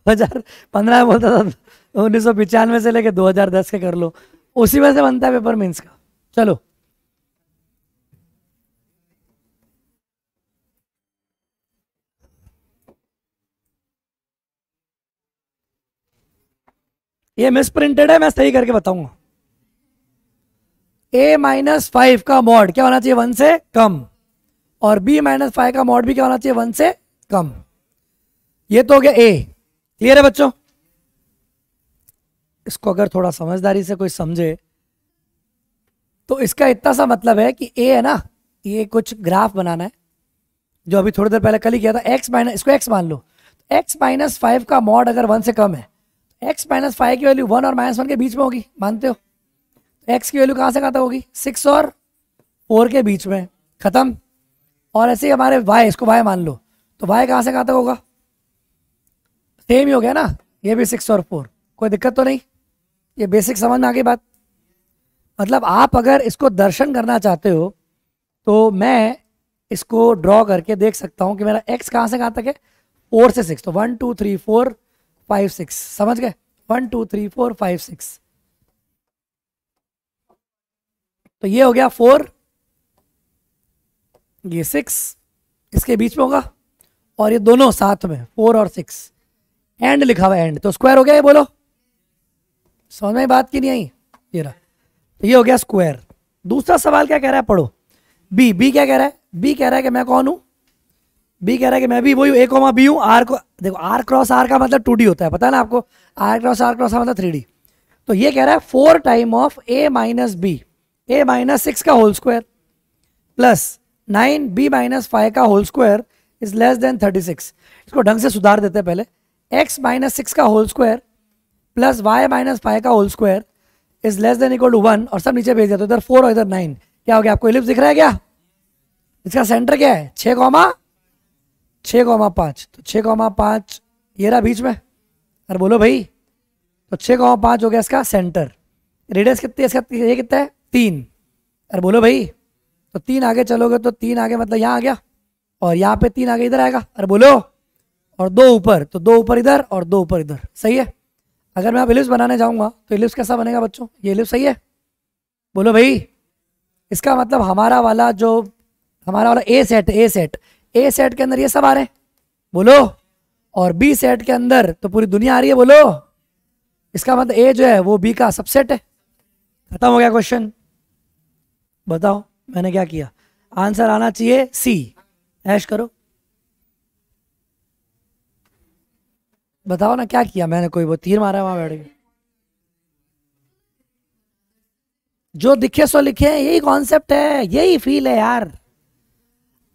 2015 में बोलता था 1995 से लेके 2010 के कर लो, उसी में से बनता है पेपर मेंस का। चलो ये मिस प्रिंटेड है, मैं सही करके बताऊंगा। A-5 का मॉड क्या होना चाहिए 1 से कम, और B-5 का मॉड भी क्या होना चाहिए 1 से कम। ये तो हो गया A। क्लियर है बच्चों? इसको अगर थोड़ा समझदारी से कोई समझे तो इसका इतना सा मतलब है कि ए है ना, ये कुछ ग्राफ बनाना है जो अभी थोड़ी देर पहले कल ही किया था। एक्स माइनस, इसको एक्स मान लो, एक्स माइनस 5 का मॉड अगर 1 से कम है, एक्स माइनस 5 की वैल्यू 1 और -1 के बीच में होगी, मानते हो? एक्स की वैल्यू कहाँ से कहाँ तक होगी? 6 और 4 के बीच में, खत्म। और ऐसे ही हमारे वाई, इसको वाई मान लो, तो वाई कहाँ से कहाँ तक होगा? सेम ही हो गया ना, ये भी 6 और 4, कोई दिक्कत तो नहीं? ये बेसिक समझ में आ गई बात। मतलब आप अगर इसको दर्शन करना चाहते हो तो मैं इसको ड्रॉ करके देख सकता हूं कि मेरा x कहां से कहां तक है? 4 से 6, तो 1 2 3 4 5 6, समझ गए? 1 2 3 4 5 6, तो ये हो गया 4, ये 6 इसके बीच में होगा, और ये दोनों साथ में 4 और 6, एंड लिखा हुआ है एंड, तो स्क्वायर हो गया। ये बोलो, समझ में बात की नहीं आई? ये रहा, तो ये हो गया स्क्वायर। दूसरा सवाल क्या कह रहा है, पढ़ो। बी क्या कह रहा है? बी कह रहा है कि मैं कौन हूं? बी कह रहा है कि मैं भी वही ए कोमा बी हूं। आर को देखो, आर क्रॉस आर का मतलब 2D होता है, पता है ना आपको? आर क्रॉस का मतलब 3D। तो ये कह रहा है 4 time of A minus B, A minus 6 का whole square plus 9 B minus 5 का whole square is less than 36। इसको ढंग से सुधार देते हैं पहले। एक्स माइनस 6 का whole square plus Y minus 5 का whole square is less than equal to 1, और सब नीचे भेज दिया, तो इधर 4 और इधर 9। क्या हो गया? आपको इलिप्स दिख रहा है क्या? इसका सेंटर क्या है? 6,5, तो 6,5 ये रहा बीच में। अरे बोलो भाई, तो 6,5 हो गया इसका सेंटर। रेडियस कितनी है इसका? ये कितना है? 3। अरे बोलो भाई, तो 3 आगे चलोगे तो 3 आगे मतलब यहाँ आ गया, और यहाँ पे 3 आगे इधर आएगा। अरे बोलो, और 2 ऊपर, तो 2 ऊपर इधर और 2 ऊपर इधर, सही है? अगर मैं अब इलिप्स बनाने जाऊंगा तो इलिप्स कैसा बनेगा बच्चों? ये इलिप्स सही है? बोलो भाई, इसका मतलब हमारा वाला ए सेट के अंदर ये सब आ रहे हैं, बोलो। और बी सेट के अंदर तो पूरी दुनिया आ रही है, बोलो। इसका मतलब ए जो है वो बी का सबसेट है। खत्म हो गया क्वेश्चन। बताओ मैंने क्या किया? आंसर आना चाहिए सी। ऐश करो, बताओ ना क्या किया मैंने? कोई वो तीर मारा वहां बैठ के? जो दिखे सो लिखे, यही कॉन्सेप्ट है, यही फील है यार।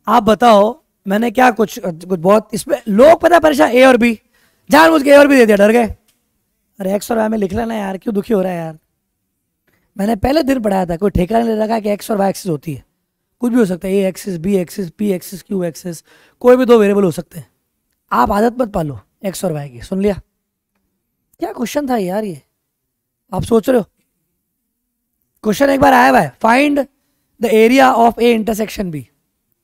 आप बताओ मैंने क्या कुछ बहुत इसमें लोग पता परेशान, ए और बी जानबूझ के ए और बी दे दिया, डर गए। अरे एक्स और वाई में लिख लेना यार, क्यों दुखी हो रहा है यार? मैंने पहले दिन पढ़ाया था, कोई ठेका नहीं ले रखा कि एक्स और वाई एक्सिस होती है। कुछ भी हो सकता है, A axis, B axis, P axis, Q axis, कोई भी 2 वेरिएबल हो सकते हैं। आप आदत मत पालो एक्स और वाई की। सुन लिया? क्या क्वेश्चन था यार ये? आप सोच रहे हो क्वेश्चन एक बार आया हुआ है, find the area of A intersection B,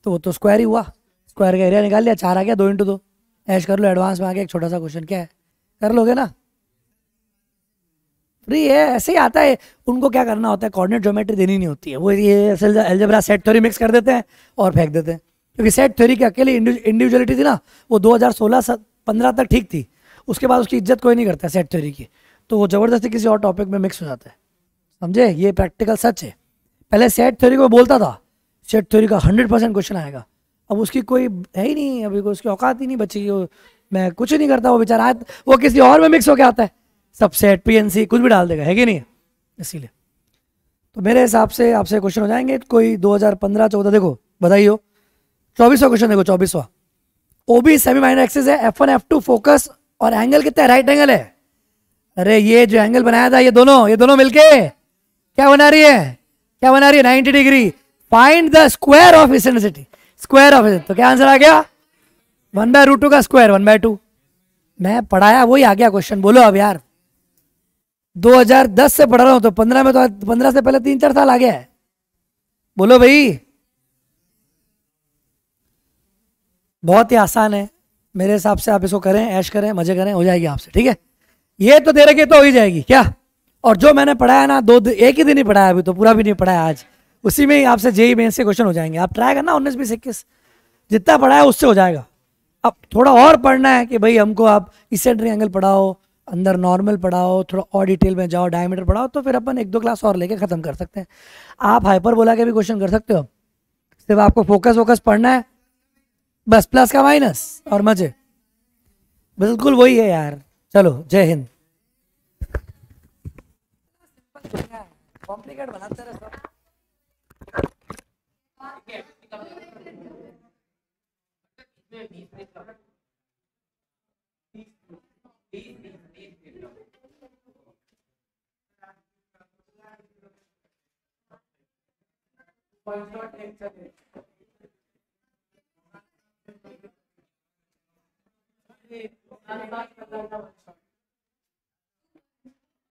तो वो तो स्क्वायर ही हुआ। स्क्वायर का एरिया निकाल लिया, 4 आ गया, 2 × 2। ऐश कर लो, एडवांस में आ गया एक छोटा सा क्वेश्चन। क्या है, कर लोगे ना? फ्री है, ऐसे ही आता है। उनको क्या करना होता है, कोऑर्डिनेट ज्योमेट्री देनी नहीं होती है, वो ये अलजेब्रा सेट थ्योरी मिक्स कर देते हैं और फेंक देते हैं। क्योंकि सेट थ्योरी की अकेली इंडिविजुअलिटी थी ना, वो 2016-15 तक ठीक थी, उसके बाद उसकी इज्जत कोई नहीं करता सेट थ्योरी की, तो वो जबरदस्ती किसी और टॉपिक में मिक्स हो जाता है। समझे? ये प्रैक्टिकल सच है। पहले सेट थ्योरी को बोलता था सेट थ्योरी का 100% क्वेश्चन आएगा, अब उसकी कोई है ही नहीं, अभी कोई उसकी औकात ही नहीं बची। मैं कुछ नहीं करता, वो बेचारा वो किसी और में मिक्स होकर आता है, सब सेट पीएनसी कुछ भी डाल देगा, है कि नहीं? इसीलिए तो मेरे हिसाब से आपसे क्वेश्चन हो जाएंगे कोई 2015-14। देखो बधाई हो, 24वां क्वेश्चन देखो, 24वां। ओबी सेमी माइनर एक्सिस है, F1 F2 फोकस, और एंगल कितना है? राइट एंगल है। अरे ये जो एंगल बनाया था, ये दोनों मिलके क्या बना रही है? 90 degree. Find the square of eccentricity, square of, तो क्या आंसर आ गया? 1/√2 का स्क्वायर 1/2। मैं पढ़ाया वही आ गया क्वेश्चन। बोलो अब यार, 2010 से पढ़ रहा हूं, तो 15 में, तो 15 से पहले 3-4 साल आ गया है। बोलो भाई, बहुत ही आसान है मेरे हिसाब से। आप इसको करें, ऐश करें, मजे करें, हो जाएगी आपसे। ठीक है, ये तो दे रखे तो हो ही जाएगी क्या? और जो मैंने पढ़ाया ना, एक ही दिन ही पढ़ाया, अभी तो पूरा भी नहीं पढ़ाया आज, उसी में ही आपसे जेईई मेंस से क्वेश्चन हो जाएंगे। आप ट्राई करना 19-20-21, जितना पढ़ाया उससे हो जाएगा। अब थोड़ा और पढ़ना है कि भाई हमको आप इसेंट्रिक एंगल पढ़ाओ, अंदर नॉर्मल पढ़ाओ, थोड़ा और डिटेल में जाओ, डायमीटर पढ़ाओ, तो फिर अपन 1-2 क्लास और लेके खत्म कर सकते हैं। आप हाइपरबोला के भी क्वेश्चन कर सकते हो, सिर्फ आपको फोकस पढ़ना है, बस प्लस का माइनस और मजे। बिल्कुल वही है यार, चलो जय हिंद। कॉम्प्लिकेट बनाते रहे सब।